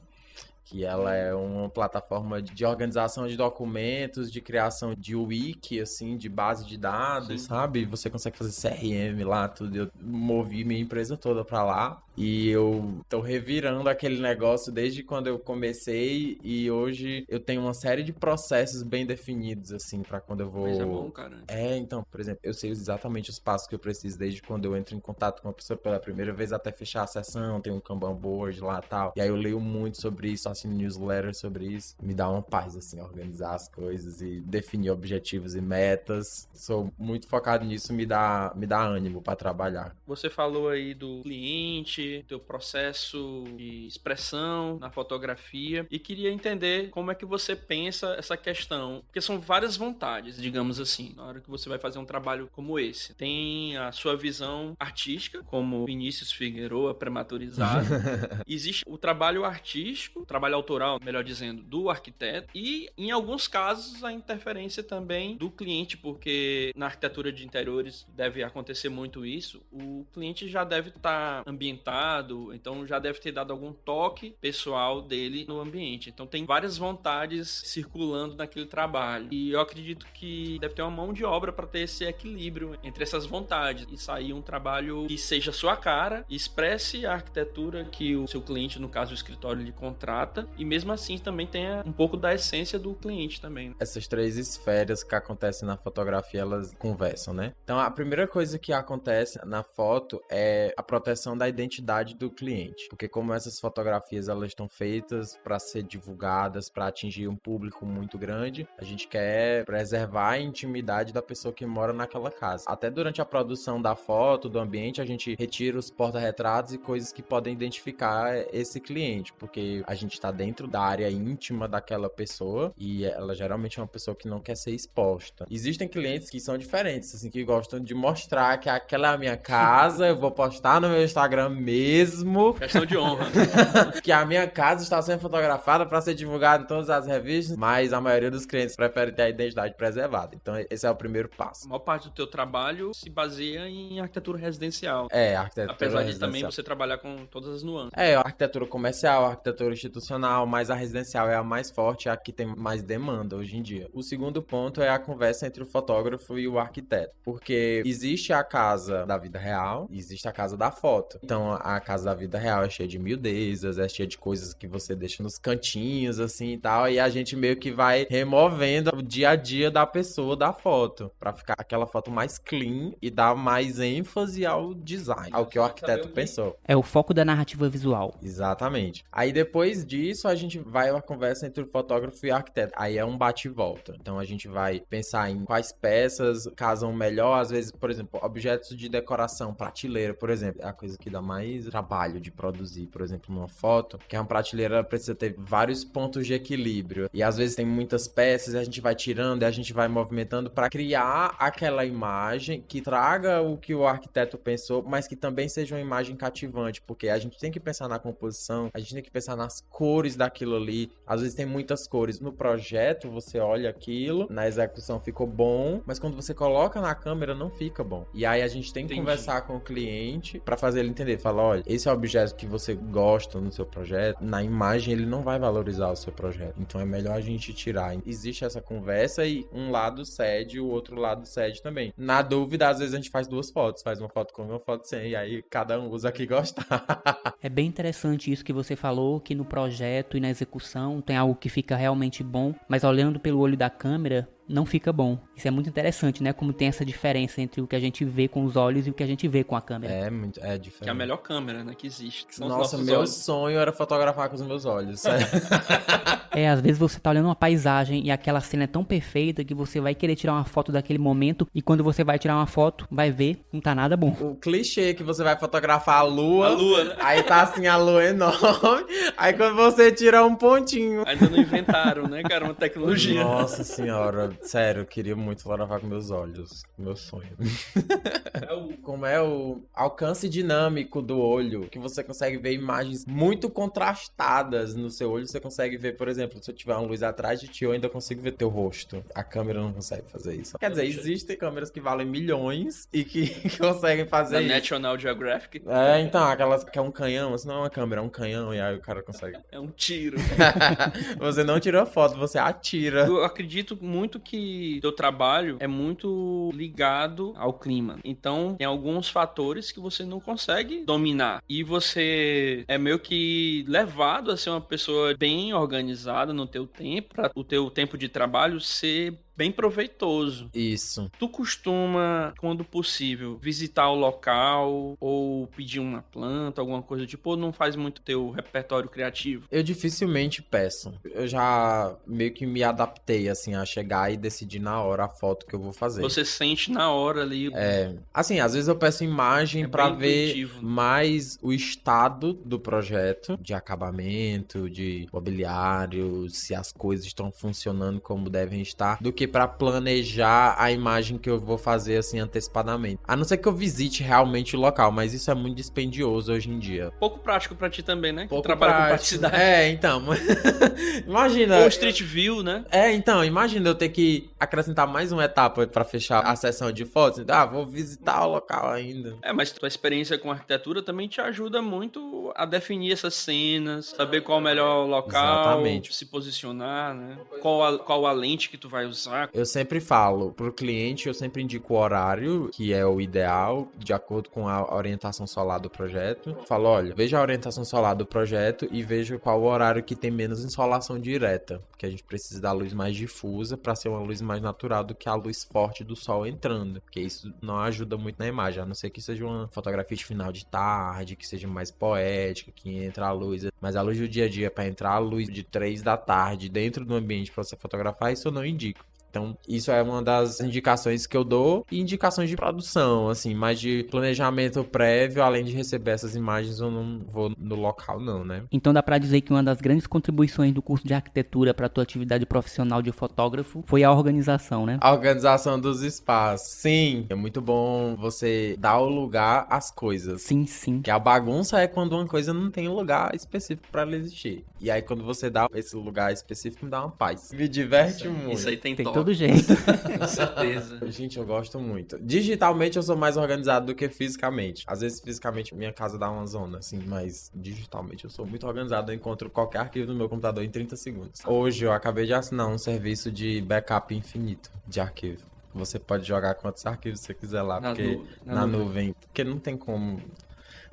Speaker 3: que ela é uma plataforma de organização de documentos, de criação de wiki, assim, de base de dados, sabe? Você consegue fazer CRM lá, tudo. Eu movi minha empresa toda pra lá. E eu tô revirando aquele negócio desde quando eu comecei, e hoje eu tenho uma série de processos bem definidos, assim, pra quando eu vou...
Speaker 2: Mas é bom, cara.
Speaker 3: Então, por exemplo, eu sei exatamente os passos que eu preciso desde quando eu entro em contato com uma pessoa pela primeira vez até fechar a sessão, tem um Kanban board lá e tal. E aí eu leio muito sobre isso, assino newsletter sobre isso. Me dá uma paz, assim, organizar as coisas e definir objetivos e metas. Sou muito focado nisso, me dá ânimo pra trabalhar.
Speaker 2: Você falou aí do cliente, teu processo de expressão na fotografia, e queria entender como é que você pensa essa questão, porque são várias vontades, digamos assim, na hora que você vai fazer um trabalho como esse. Tem a sua visão artística, como Vinícius Figueroa, prematurizado. Existe o trabalho artístico, o trabalho autoral, melhor dizendo, do arquiteto, e em alguns casos a interferência também do cliente, porque na arquitetura de interiores deve acontecer muito isso. O cliente já deve estar ambientado, então já deve ter dado algum toque pessoal dele no ambiente. Então tem várias vontades circulando naquele trabalho. E eu acredito que deve ter uma mão de obra para ter esse equilíbrio entre essas vontades e sair um trabalho que seja sua cara, expresse a arquitetura que o seu cliente, no caso o escritório, lhe contrata, e mesmo assim também tenha um pouco da essência do cliente também.
Speaker 3: Essas três esferas que acontecem na fotografia, elas conversam, né? Então a primeira coisa que acontece na foto é a proteção da identidade do cliente, porque como essas fotografias elas estão feitas para ser divulgadas, para atingir um público muito grande, a gente quer preservar a intimidade da pessoa que mora naquela casa. Até durante a produção da foto, do ambiente, a gente retira os porta-retratos e coisas que podem identificar esse cliente, porque a gente está dentro da área íntima daquela pessoa e ela geralmente é uma pessoa que não quer ser exposta. Existem clientes que são diferentes, assim, que gostam de mostrar que aquela é a minha casa, eu vou postar no meu Instagram mesmo.
Speaker 2: Questão de honra.
Speaker 3: Que a minha casa está sendo fotografada para ser divulgada em todas as revistas, mas a maioria dos clientes prefere ter a identidade preservada. Então esse é o primeiro passo.
Speaker 2: A maior parte do teu trabalho se baseia em arquitetura residencial.
Speaker 3: Arquitetura
Speaker 2: Apesar de
Speaker 3: residencial.
Speaker 2: também você trabalhar com todas as nuances.
Speaker 3: A arquitetura comercial, a arquitetura institucional, mas a residencial é a mais forte, é a que tem mais demanda hoje em dia. O segundo ponto é a conversa entre o fotógrafo e o arquiteto, porque existe a casa da vida real e existe a casa da foto. Então a casa da vida real é cheia de miudezas, é cheia de coisas que você deixa nos cantinhos, assim e tal, e a gente meio que vai removendo o dia a dia da pessoa da foto, pra ficar aquela foto mais clean e dar mais ênfase ao design, ao que o arquiteto pensou.
Speaker 1: É o foco da narrativa visual.
Speaker 3: Exatamente. Aí depois disso a gente vai uma conversa entre o fotógrafo e o arquiteto. Aí é um bate e volta. Então a gente vai pensar em quais peças casam melhor, às vezes, por exemplo, objetos de decoração, prateleira, por exemplo, é a coisa que dá mais trabalho de produzir, por exemplo, numa foto, que uma prateleira precisa ter vários pontos de equilíbrio. E às vezes tem muitas peças, e a gente vai tirando, e a gente vai movimentando para criar aquela imagem que traga o que o arquiteto pensou, mas que também seja uma imagem cativante, porque a gente tem que pensar na composição, a gente tem que pensar nas cores cores daquilo ali. Às vezes tem muitas cores. No projeto, você olha aquilo, na execução ficou bom, mas quando você coloca na câmera, não fica bom. E aí a gente tem que conversar com o cliente pra fazer ele entender. Falar, olha, esse é o objeto que você gosta no seu projeto. Na imagem, ele não vai valorizar o seu projeto. Então é melhor a gente tirar. Existe essa conversa e um lado cede, o outro lado cede também. Na dúvida, às vezes a gente faz duas fotos. Faz uma foto com uma foto sem. E aí cada um usa a que gostar.
Speaker 1: É bem interessante isso que você falou, que no projeto e na execução tem algo que fica realmente bom, mas olhando pelo olho da câmera, não fica bom. Isso é muito interessante, né? Como tem essa diferença entre o que a gente vê com os olhos e o que a gente vê com a câmera.
Speaker 3: É diferente.
Speaker 2: Que é a melhor câmera, né, que existe. Que são
Speaker 3: Nossa, meu sonho era fotografar com os meus olhos.
Speaker 1: Às vezes você tá olhando uma paisagem e aquela cena é tão perfeita que você vai querer tirar uma foto daquele momento e quando você vai tirar uma foto, vai ver, não tá nada bom.
Speaker 3: O clichê que você vai fotografar a lua,
Speaker 2: né?
Speaker 3: Aí tá assim a lua enorme, aí quando você tira um pontinho.
Speaker 2: Ainda não inventaram, né, cara, uma tecnologia.
Speaker 3: Nossa senhora, sério, eu queria muito fotografar com meus olhos, meu sonho. Como é o alcance dinâmico do olho, que você consegue ver imagens muito contrastadas no seu olho, você consegue ver, por exemplo, se eu tiver uma luz atrás de ti, eu ainda consigo ver teu rosto. A câmera não consegue fazer isso. Quer dizer, existem câmeras que valem milhões e que conseguem fazer isso.
Speaker 2: National Geographic?
Speaker 3: Então, aquelas que é um canhão, assim, não é uma câmera, é um canhão, e aí o cara consegue.
Speaker 2: É um tiro.
Speaker 3: Você não tira foto, você atira.
Speaker 2: Eu acredito muito que teu trabalho é muito ligado ao clima. Então, tem alguns fatores que você não consegue dominar. E você é meio que levado a ser uma pessoa bem organizada no teu tempo, para o teu tempo de trabalho ser bem proveitoso.
Speaker 3: Isso.
Speaker 2: Tu costuma, quando possível, visitar o local ou pedir uma planta, alguma coisa do tipo, ou não faz muito teu repertório criativo?
Speaker 3: Eu dificilmente peço. Eu já meio que me adaptei, assim, a chegar e decidir na hora a foto que eu vou fazer.
Speaker 2: Você sente na hora ali.
Speaker 3: Assim, às vezes eu peço imagem pra ver
Speaker 2: intuitivo, né?
Speaker 3: mais o estado do projeto, de acabamento, de mobiliário, se as coisas estão funcionando como devem estar, do que pra planejar a imagem que eu vou fazer, assim, antecipadamente. A não ser que eu visite realmente o local, mas isso é muito dispendioso hoje em dia.
Speaker 2: Pouco prático pra ti também, né?
Speaker 3: Pouco
Speaker 2: trabalha
Speaker 3: prático.
Speaker 2: com praticidade.
Speaker 3: Então. Imagina.
Speaker 2: Ou Street View, né?
Speaker 3: Então, imagina eu ter que acrescentar mais uma etapa pra fechar a sessão de fotos. Vou visitar o local ainda.
Speaker 2: Mas tua experiência com arquitetura também te ajuda muito a definir essas cenas, saber qual é o melhor local,
Speaker 3: exatamente,
Speaker 2: se posicionar, né? Qual a lente que tu vai usar.
Speaker 3: Eu sempre falo pro cliente, eu sempre indico o horário, que é o ideal, de acordo com a orientação solar do projeto. Falo, olha, veja a orientação solar do projeto e veja qual o horário que tem menos insolação direta, porque a gente precisa da luz mais difusa para ser uma luz mais natural do que a luz forte do sol entrando, porque isso não ajuda muito na imagem, a não ser que seja uma fotografia de final de tarde, que seja mais poética, que entra a luz, mas a luz do dia a dia, para entrar a luz de 3 da tarde dentro do ambiente para você fotografar, isso eu não indico. Então, isso é uma das indicações que eu dou, e indicações de produção, assim, mais de planejamento prévio, além de receber essas imagens, eu não vou no local não, né?
Speaker 1: Então dá pra dizer que uma das grandes contribuições do curso de arquitetura pra tua atividade profissional de fotógrafo foi a organização, né?
Speaker 3: A organização dos espaços. Sim, é muito bom você dar o lugar às coisas.
Speaker 1: Sim, sim.
Speaker 3: Que a bagunça é quando uma coisa não tem um lugar específico pra ela existir. E aí quando você dá esse lugar específico, me dá uma paz. Me diverte muito.
Speaker 2: Isso aí tem
Speaker 1: todo jeito.
Speaker 2: Com certeza.
Speaker 3: Gente, eu gosto muito. Digitalmente eu sou mais organizado do que fisicamente. Às vezes fisicamente minha casa dá uma zona, assim, mas digitalmente eu sou muito organizado. Eu encontro qualquer arquivo no meu computador em 30 segundos. Hoje eu acabei de assinar um serviço de backup infinito de arquivo. Você pode jogar quantos arquivos você quiser lá, na nuvem. Porque não tem como...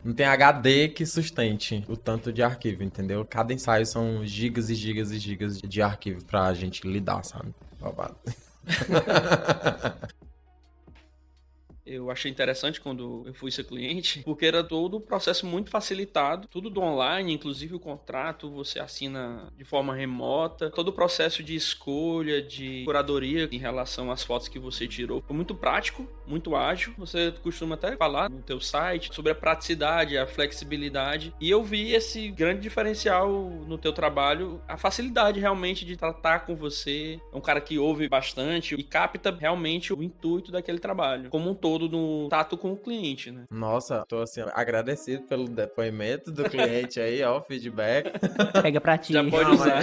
Speaker 3: Não tem HD que sustente o tanto de arquivo, entendeu? Cada ensaio são gigas e gigas e gigas de arquivo pra gente lidar, sabe? Babado.
Speaker 2: Eu achei interessante quando eu fui ser cliente, porque era todo o processo muito facilitado, tudo do online, inclusive o contrato você assina de forma remota, todo o processo de escolha, de curadoria em relação às fotos que você tirou. Foi muito prático, muito ágil. Você costuma até falar no teu site sobre a praticidade, a flexibilidade, e eu vi esse grande diferencial no teu trabalho, a facilidade realmente de tratar com você. É um cara que ouve bastante e capta realmente o intuito daquele trabalho. Como um todo, todo no tato com o cliente, né?
Speaker 3: Nossa, tô assim, agradecido pelo depoimento do cliente aí, ó, o feedback.
Speaker 1: Pega pra ti.
Speaker 2: Já pode
Speaker 3: Não,
Speaker 2: usar.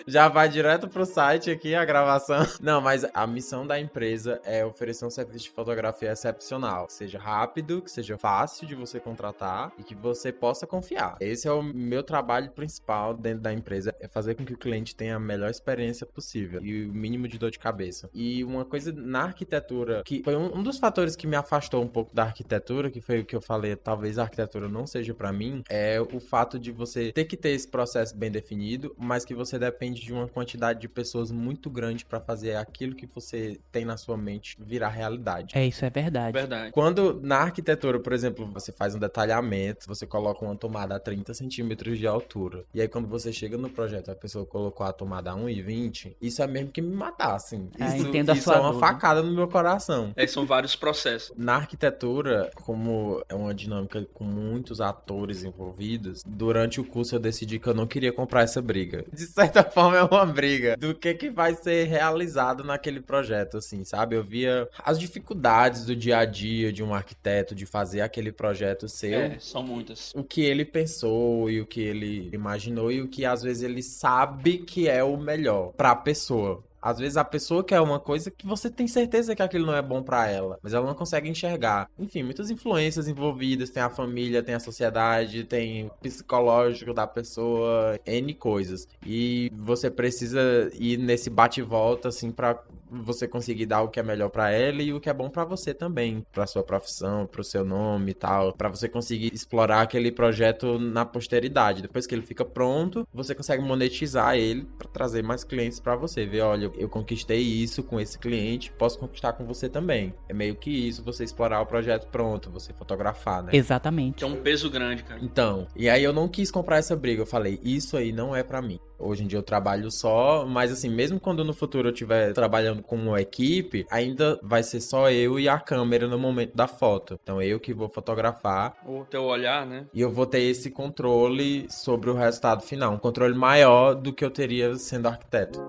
Speaker 3: Já vai direto pro site aqui a gravação. Não, mas a missão da empresa é oferecer um serviço de fotografia excepcional. Que seja rápido, que seja fácil de você contratar e que você possa confiar. Esse é o meu trabalho principal dentro da empresa, é fazer com que o cliente tenha a melhor experiência possível e o mínimo de dor de cabeça. E uma coisa na arquitetura, que foi um dos fatores que me afastou um pouco da arquitetura, que foi o que eu falei, talvez a arquitetura não seja pra mim, é o fato de você ter que ter esse processo bem definido, mas que você depende de uma quantidade de pessoas muito grande pra fazer aquilo que você tem na sua mente virar realidade.
Speaker 1: Isso é verdade.
Speaker 2: Verdade.
Speaker 3: Quando na arquitetura, por exemplo, você faz um detalhamento, você coloca uma tomada a 30 centímetros de altura, e aí quando você chega no projeto, a pessoa colocou a tomada a 1,20, isso é mesmo que me matar, assim.
Speaker 1: Entendo a
Speaker 3: Isso
Speaker 1: sua
Speaker 3: é uma
Speaker 1: dor.
Speaker 3: facada no meu coração.
Speaker 2: São vários processos.
Speaker 3: Na arquitetura, como é uma dinâmica com muitos atores envolvidos, durante o curso eu decidi que eu não queria comprar essa briga. De certa forma é uma briga do que vai ser realizado naquele projeto, assim, sabe? Eu via as dificuldades do dia a dia de um arquiteto de fazer aquele projeto seu.
Speaker 2: São muitas.
Speaker 3: O que ele pensou e o que ele imaginou e o que às vezes ele sabe que é o melhor pra pessoa. Às vezes a pessoa quer uma coisa que você tem certeza que aquilo não é bom pra ela, mas ela não consegue enxergar. Enfim, muitas influências envolvidas, tem a família, tem a sociedade, tem o psicológico da pessoa, N coisas. E você precisa ir nesse bate e volta, assim, pra você conseguir dar o que é melhor pra ela e o que é bom pra você também, pra sua profissão, pro seu nome e tal, pra você conseguir explorar aquele projeto na posteridade. Depois que ele fica pronto, você consegue monetizar ele pra trazer mais clientes pra você. Ver, olha, eu conquistei isso com esse cliente, posso conquistar com você também. É meio que isso, você explorar o projeto pronto, você fotografar, né?
Speaker 1: Exatamente.
Speaker 2: Que é um peso grande, cara.
Speaker 3: Então, e aí eu não quis comprar essa briga, eu falei, isso aí não é pra mim. Hoje em dia eu trabalho só, mas assim, mesmo quando no futuro eu estiver trabalhando com uma equipe, ainda vai ser só eu e a câmera no momento da foto. Então eu que vou fotografar.
Speaker 2: O teu olhar, né?
Speaker 3: E eu vou ter esse controle sobre o resultado final. Um controle maior do que eu teria sendo arquiteto.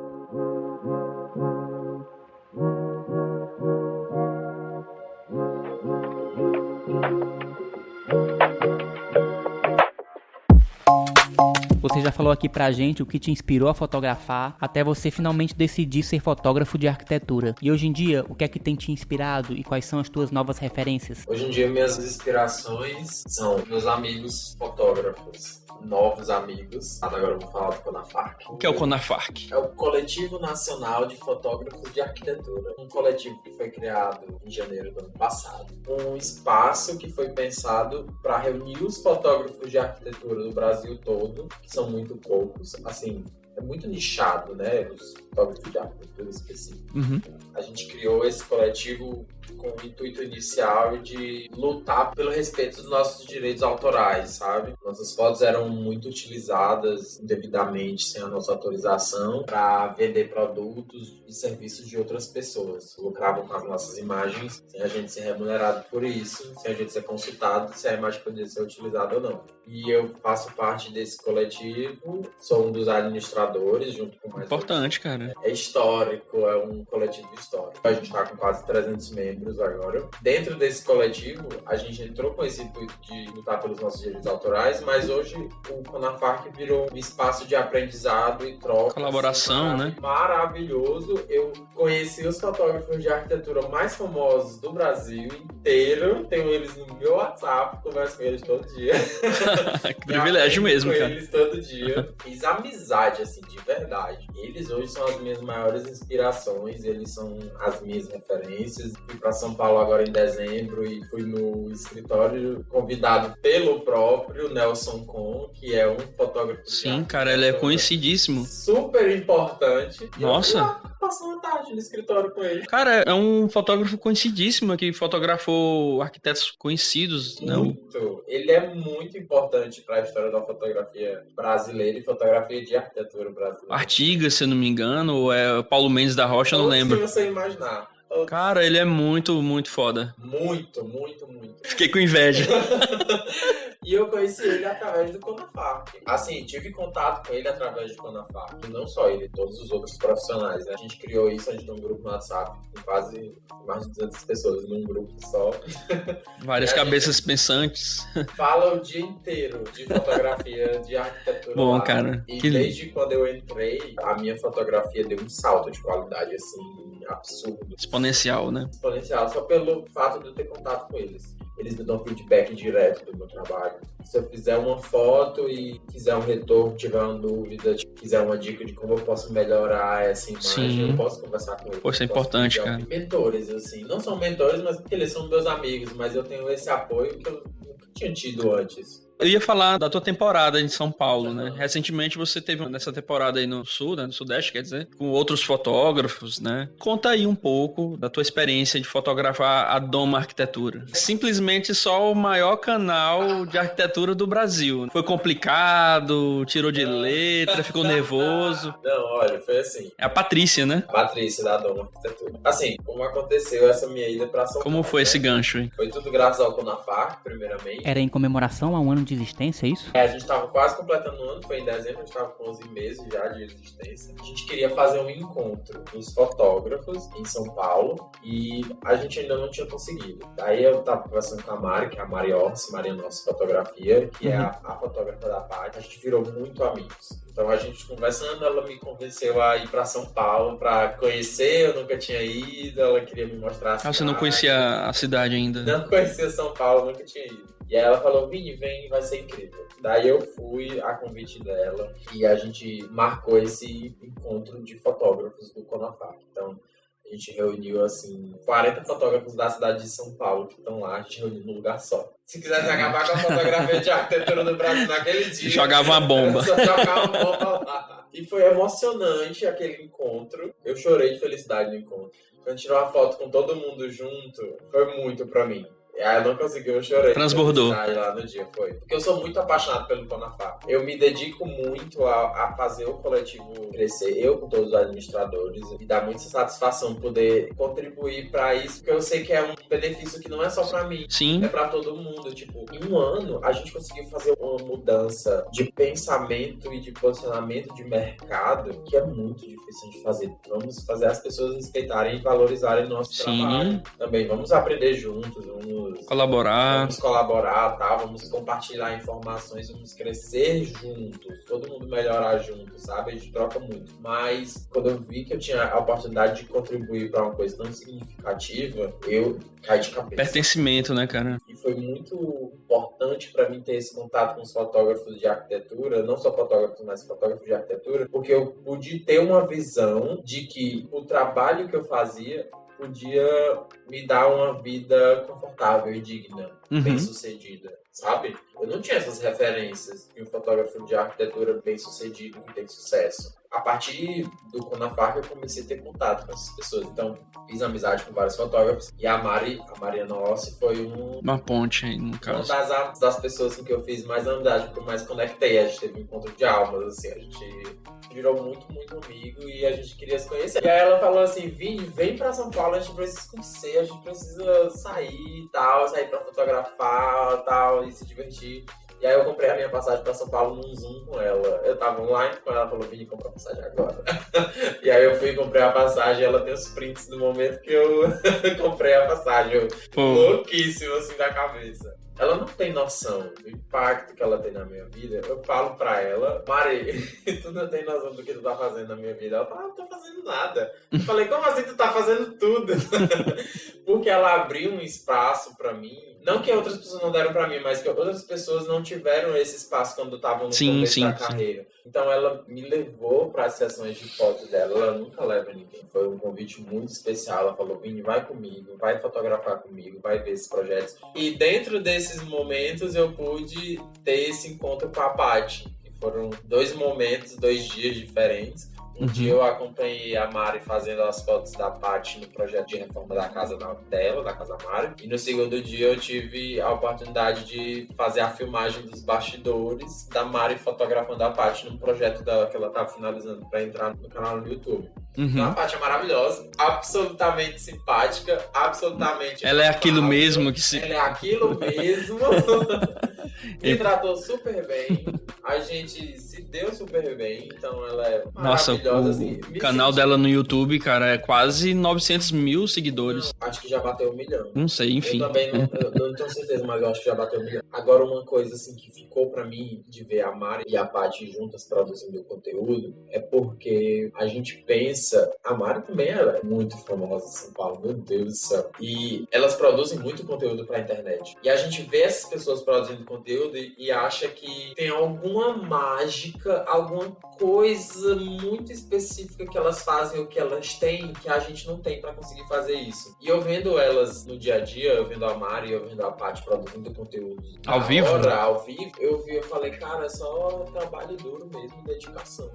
Speaker 1: Você já falou aqui pra gente o que te inspirou a fotografar até você finalmente decidir ser fotógrafo de arquitetura. E hoje em dia, o que é que tem te inspirado e quais são as tuas novas referências?
Speaker 3: Hoje em dia, minhas inspirações são meus amigos fotógrafos, novos amigos. Agora eu vou falar do CONAFARC.
Speaker 2: O que é o CONAFARC?
Speaker 3: É o Coletivo Nacional de Fotógrafos de Arquitetura. Um coletivo que foi criado em janeiro do ano passado. Um espaço que foi pensado para reunir os fotógrafos de arquitetura do Brasil todo, que são muito poucos. Assim, é muito nichado, né? Os fotógrafos de arquitetura específicos.
Speaker 1: Uhum.
Speaker 3: A gente criou esse coletivo com o intuito inicial de lutar pelo respeito dos nossos direitos autorais, sabe? Nossas fotos eram muito utilizadas indevidamente, sem a nossa autorização, para vender produtos e serviços de outras pessoas. Lucravam com as nossas imagens, sem a gente ser remunerado por isso, sem a gente ser consultado se a imagem poderia ser utilizada ou não. E eu faço parte desse coletivo, sou um dos administradores, junto com mais
Speaker 2: Importante, cara.
Speaker 3: É histórico, é um coletivo histórico. A gente está com quase 300 membros agora. Dentro desse coletivo, a gente entrou com esse intuito de lutar pelos nossos direitos autorais, mas hoje o CONAFARC virou um espaço de aprendizado e troca.
Speaker 2: Colaboração, né?
Speaker 3: Maravilhoso. Eu conheci os fotógrafos de arquitetura mais famosos do Brasil inteiro. Tenho eles no meu WhatsApp, converso com eles todo dia.
Speaker 2: Que privilégio mesmo, cara.
Speaker 3: Eles todo dia. Fiz amizade, assim, de verdade. Eles hoje são as minhas maiores inspirações, eles são as minhas referências. Fui pra São Paulo agora em dezembro e fui no escritório convidado pelo próprio Nelson Con, que é um fotógrafo.
Speaker 2: Sim, cara, ele é conhecidíssimo.
Speaker 3: Super importante. E
Speaker 2: nossa!
Speaker 3: Passou uma tarde no escritório com ele.
Speaker 2: Cara, é um fotógrafo conhecidíssimo que fotografou arquitetos conhecidos, não?
Speaker 3: Muito. Ele é muito importante para a história da fotografia brasileira e fotografia de arquitetura brasileira.
Speaker 2: Artigas, se eu não me engano, ou é Paulo Mendes da Rocha, eu não lembro.
Speaker 3: Se você imaginar.
Speaker 2: Cara, ele é muito, muito foda.
Speaker 3: Muito, muito, muito.
Speaker 2: Fiquei com inveja.
Speaker 3: E eu conheci ele através do Conafarc. Assim, tive contato com ele através do Conafarc. E não só ele, todos os outros profissionais, né? A gente criou isso, a gente tem um grupo no WhatsApp com quase mais de 200 pessoas num grupo só.
Speaker 2: Várias cabeças pensantes.
Speaker 3: Fala o dia inteiro de fotografia, de arquitetura.
Speaker 2: Bom,
Speaker 3: lá.
Speaker 2: cara.
Speaker 3: E desde quando eu entrei, a minha fotografia deu um salto de qualidade, assim, absurdo.
Speaker 2: Exponencial, né?
Speaker 3: Exponencial, só pelo fato de eu ter contato com eles. Eles me dão feedback direto do meu trabalho. Se eu fizer uma foto e quiser um retorno, tiver uma dúvida, quiser uma dica de como eu posso melhorar essa imagem,
Speaker 2: Sim.
Speaker 3: eu posso conversar com eles.
Speaker 2: Pô, isso é importante, cara.
Speaker 3: Mentores, assim. Não são mentores, mas porque eles são meus amigos, mas eu tenho esse apoio que eu nunca tinha tido antes.
Speaker 2: Eu ia falar da tua temporada em São Paulo, né? Recentemente você teve nessa temporada aí no Sul, né? No Sudeste, quer dizer, com outros fotógrafos, né? Conta aí um pouco da tua experiência de fotografar a Doma Arquitetura. Simplesmente só o maior canal de arquitetura do Brasil. Foi complicado, tirou de letra, ficou nervoso.
Speaker 3: Não, olha, foi assim.
Speaker 2: É a Patrícia, né?
Speaker 3: Patrícia da Doma Arquitetura. Assim, como aconteceu essa minha ida pra São Paulo?
Speaker 2: Como foi esse gancho aí?
Speaker 3: Foi tudo graças ao Conafarc, primeiramente.
Speaker 1: Era em comemoração a um ano de existência, é isso?
Speaker 3: A gente tava quase completando o ano, foi em dezembro, a gente tava com 11 meses já de existência. A gente queria fazer um encontro dos fotógrafos em São Paulo e a gente ainda não tinha conseguido. Daí eu tava conversando com a Mari, que é a Mari Orsi, Maria Nossa Fotografia, que é a fotógrafa da parte. A gente virou muito amigos. Então a gente conversando, ela me convenceu a ir pra São Paulo pra conhecer, eu nunca tinha ido, ela queria me mostrar a cidade.
Speaker 2: Ah, você não conhecia a cidade ainda?
Speaker 3: Não conhecia São Paulo, nunca tinha ido. E aí ela falou, Vini, vem, vai ser incrível. Daí eu fui a convite dela e a gente marcou esse encontro de fotógrafos do Conafarc. Então a gente reuniu, assim, 40 fotógrafos da cidade de São Paulo que estão lá, a gente reuniu num lugar só. Se quisesse acabar com a fotografia de arquitetura do Brasil naquele dia...
Speaker 2: Jogava uma bomba.
Speaker 3: Só jogava uma bomba lá. E foi emocionante aquele encontro. Eu chorei de felicidade no encontro. Quando a gente tirou uma foto com todo mundo junto, foi muito pra mim. Aí eu não consegui, eu chorei.
Speaker 2: Transbordou.
Speaker 3: Lá no dia, foi. Porque eu sou muito apaixonado pelo Conafarc. Eu me dedico muito a fazer o coletivo crescer. Eu, com todos os administradores, me dá muita satisfação poder contribuir pra isso, porque eu sei que é um benefício que não é só pra mim.
Speaker 2: Sim.
Speaker 3: É pra todo mundo. Tipo, em um ano, a gente conseguiu fazer uma mudança de pensamento e de posicionamento de mercado que é muito difícil de fazer. Vamos fazer as pessoas respeitarem e valorizarem o nosso trabalho. Também vamos aprender juntos, vamos colaborar, tá? Vamos compartilhar informações, vamos crescer juntos, todo mundo melhorar junto, sabe? A gente troca muito. Mas quando eu vi que eu tinha a oportunidade de contribuir para uma coisa tão significativa, eu caí de cabeça.
Speaker 2: Pertencimento, né, cara?
Speaker 3: E foi muito importante para mim ter esse contato com os fotógrafos de arquitetura, não só fotógrafos, mas fotógrafos de arquitetura, porque eu pude ter uma visão de que o trabalho que eu fazia podia me dar uma vida confortável e digna, bem-sucedida, sabe? Eu não tinha essas referências de um fotógrafo de arquitetura bem-sucedido que tem sucesso. A partir do Conafarc eu comecei a ter contato com essas pessoas. Então, fiz amizade com vários fotógrafos. E a Maria Nossa foi
Speaker 2: uma ponte aí, no caso.
Speaker 3: Uma das pessoas com que eu fiz mais amizade, que eu mais conectei. A gente teve um encontro de almas, assim. A gente virou muito, muito amigo e a gente queria se conhecer. E aí ela falou assim, Vini, vem pra São Paulo, a gente precisa se conhecer, a gente precisa sair e tal, sair pra fotografar e tal, e se divertir. E aí eu comprei a minha passagem pra São Paulo num Zoom com ela. Eu tava online com ela, falou, Vini, compra a passagem agora. E aí eu fui e comprei a passagem, ela tem os prints do momento que eu comprei a passagem. Eu louquíssimo, assim, da cabeça. Ela não tem noção do impacto que ela tem na minha vida. Eu falo pra ela, Mari, tu não tem noção do que tu tá fazendo na minha vida? Ela fala, não tô fazendo nada. Eu falei, como assim tu tá fazendo tudo? Porque ela abriu um espaço pra mim. Não que outras pessoas não deram pra mim, mas que outras pessoas não tiveram esse espaço quando estavam no começo da carreira. Então ela me levou para as sessões de fotos dela. Ela nunca leva ninguém. Foi um convite muito especial. Ela falou, Vini, vai comigo, vai fotografar comigo, vai ver esses projetos. E dentro desses momentos eu pude ter esse encontro com a Paty. Foram 2 momentos, 2 dias diferentes. Um dia eu acompanhei a Mari fazendo as fotos da Paty no projeto de reforma da casa dela, da Casa Mari. E no segundo dia eu tive a oportunidade de fazer a filmagem dos bastidores da Mari fotografando a Paty num projeto dela que ela estava finalizando para entrar no canal no YouTube. Então a Paty é maravilhosa, absolutamente simpática, absolutamente...
Speaker 2: Ela é aquilo mesmo que se...
Speaker 3: Ela é aquilo mesmo. Me tratou super bem. A gente se deu super bem. Então ela é maravilhosa.
Speaker 2: Nossa,
Speaker 3: assim.
Speaker 2: o canal dela no YouTube, cara, é quase 900 mil seguidores.
Speaker 3: Acho que já bateu 1 milhão.
Speaker 2: Não sei, enfim.
Speaker 3: Eu também não tenho certeza, mas eu acho que já bateu 1 milhão. Agora, uma coisa assim que ficou pra mim de ver a Mari e a Paty juntas produzindo conteúdo é porque a gente pensa... A Mari também ela é muito famosa em São Paulo, meu Deus do céu. E elas produzem muito conteúdo pra internet. E a gente vê essas pessoas produzindo conteúdo e acha que tem alguma mágica, alguma coisa muito específica que elas fazem ou que elas têm que a gente não tem pra conseguir fazer isso. E eu vendo elas no dia a dia, eu vendo a Mari, eu vendo a Paty produzindo conteúdo
Speaker 2: ao vivo,
Speaker 3: eu falei, cara, é só trabalho duro mesmo, dedicação.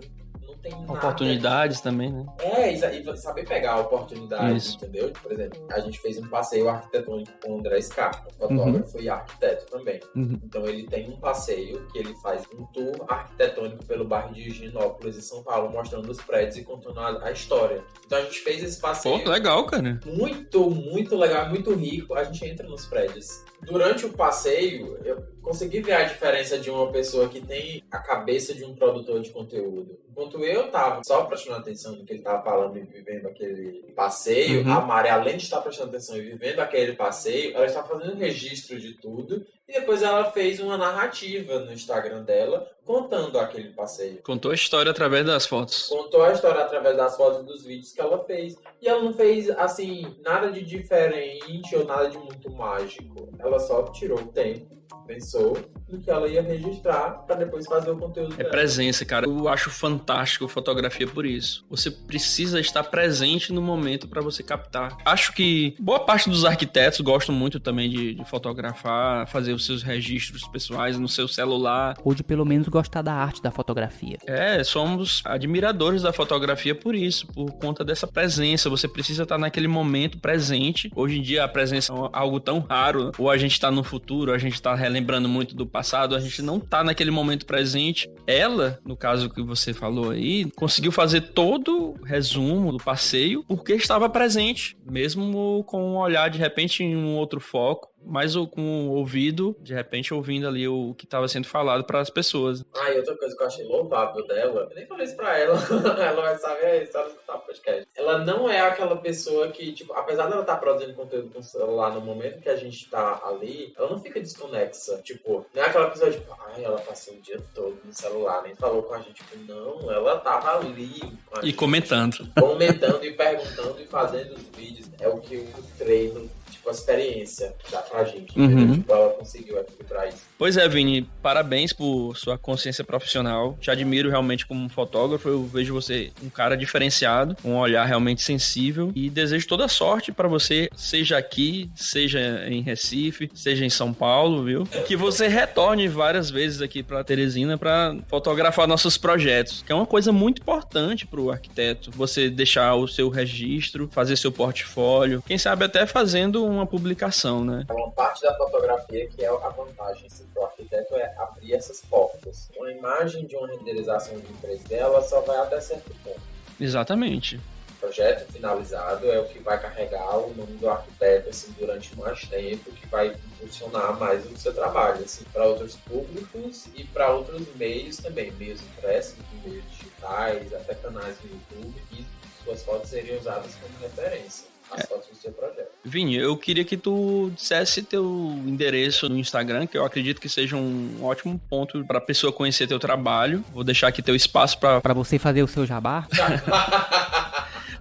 Speaker 3: Não tem nada.
Speaker 2: Oportunidades também, né?
Speaker 3: E saber pegar a oportunidade, isso. Entendeu? Por exemplo, a gente fez um passeio arquitetônico com o André Scarpa, fotógrafo e arquiteto também. Então ele tem um passeio que ele faz um tour arquitetônico pelo bairro de Higienópolis, em São Paulo, mostrando os prédios e contando a história. Então a gente fez esse passeio.
Speaker 2: Pô, legal, cara.
Speaker 3: Muito, muito legal, muito rico. A gente entra nos prédios. Durante o passeio, eu consegui ver a diferença de uma pessoa que tem a cabeça de um produtor de conteúdo. Enquanto eu tava só prestando atenção no que ele tava falando e vivendo aquele passeio, a Mari, além de estar prestando atenção e vivendo aquele passeio, ela estava fazendo um registro de tudo e depois ela fez uma narrativa no Instagram dela contando aquele passeio.
Speaker 2: Contou a história através das fotos.
Speaker 3: Contou a história através das fotos e dos vídeos que ela fez. E ela não fez, assim, nada de diferente ou nada de muito mágico. Ela só tirou o tempo, pensou no que ela ia registrar para depois fazer o conteúdo dela.
Speaker 2: É presença, cara. Eu acho fantástico fotografia por isso. Você precisa estar presente no momento para você captar. Acho que boa parte dos arquitetos gostam muito também de fotografar, fazer os seus registros pessoais no seu celular.
Speaker 1: Ou de pelo menos gostar da arte da fotografia.
Speaker 2: Somos admiradores da fotografia por isso, por conta dessa presença. Você precisa estar naquele momento presente. Hoje em dia a presença é algo tão raro. Ou a gente está no futuro, a gente está relembrando muito do passado, a gente não tá naquele momento presente. Ela, no caso que você falou aí, conseguiu fazer todo o resumo do passeio porque estava presente, mesmo com um olhar de repente em um outro foco, mas com o ouvido, de repente ouvindo ali o que estava sendo falado para as pessoas.
Speaker 3: E outra coisa que eu achei louvável dela, eu nem falei isso pra ela, ela vai saber só escutar o podcast. Ela não é aquela pessoa que, tipo, apesar dela estar produzindo conteúdo com o celular no momento que a gente tá ali, ela não fica desconexa, tipo, não é aquela pessoa, tipo, ela passou o dia todo no celular, nem falou com a gente, tipo, não, ela tava ali com a gente,
Speaker 2: comentando
Speaker 3: e perguntando e fazendo os vídeos. É o que o treino, tipo, a experiência dá pra gente. Tipo, ela conseguiu equilibrar isso.
Speaker 2: Pois é, Vini, parabéns por sua consciência profissional. Te admiro realmente como fotógrafo. Eu vejo você um cara diferenciado, um olhar realmente sensível e desejo toda sorte pra você, seja aqui, seja em Recife, seja em São Paulo, viu? Que você retorne várias vezes aqui pra Teresina pra fotografar nossos projetos, que é uma coisa muito importante pro arquiteto. Você deixar o seu registro, fazer seu portfólio, quem sabe até fazendo uma publicação, né?
Speaker 3: Uma parte da fotografia que é a vantagem para o arquiteto é abrir essas portas. Uma imagem de uma renderização de 3D, ela só vai até certo ponto.
Speaker 2: Exatamente.
Speaker 3: O projeto finalizado é o que vai carregar o nome do arquiteto assim, durante mais tempo, que vai impulsionar mais o seu trabalho assim, para outros públicos e para outros meios também, meios impressos, meios digitais, até canais no YouTube, e suas fotos seriam usadas como referência. As fotos do seu projeto.
Speaker 2: Vini, eu queria que tu dissesse teu endereço no Instagram, que eu acredito que seja um ótimo ponto para a pessoa conhecer teu trabalho. Vou deixar aqui teu espaço para
Speaker 1: você fazer o seu jabá.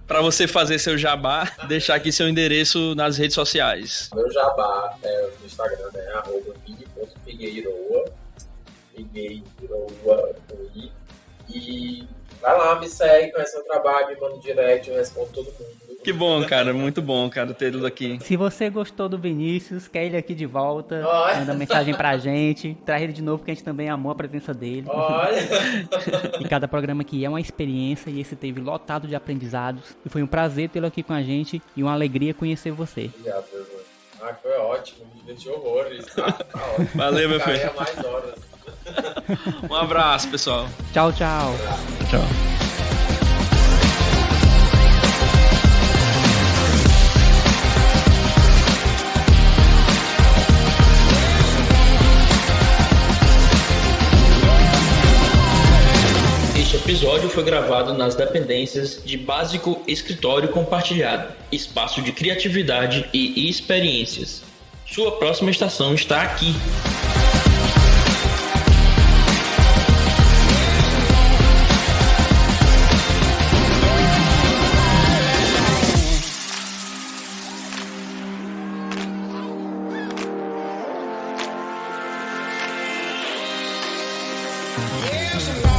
Speaker 2: Para você fazer seu jabá, deixar aqui seu endereço nas redes sociais.
Speaker 3: Meu jabá no Instagram é @vini.figueiroa, Figueiroa, E vai lá, me segue, conhece meu trabalho, me manda um direct, eu respondo todo mundo.
Speaker 2: Que bom, cara. Muito bom, cara, ter ele aqui.
Speaker 1: Se você gostou do Vinícius, quer ele aqui de volta,
Speaker 3: Olha.
Speaker 1: manda mensagem pra gente, traz ele de novo, que a gente também amou a presença dele.
Speaker 3: Olha!
Speaker 1: E cada programa aqui é uma experiência e esse teve lotado de aprendizados. E foi um prazer tê-lo aqui com a gente e uma alegria conhecer você.
Speaker 3: Obrigado, meu irmão. Foi ótimo, me diverti horrores. Tá ótimo.
Speaker 2: Valeu, meu filho.
Speaker 3: Ficaria mais horas.
Speaker 2: Um abraço, pessoal.
Speaker 1: Tchau, tchau.
Speaker 2: Tchau. Este episódio foi gravado nas dependências de Básico Escritório Compartilhado, espaço de criatividade e experiências. Sua próxima estação está aqui.
Speaker 4: Yes,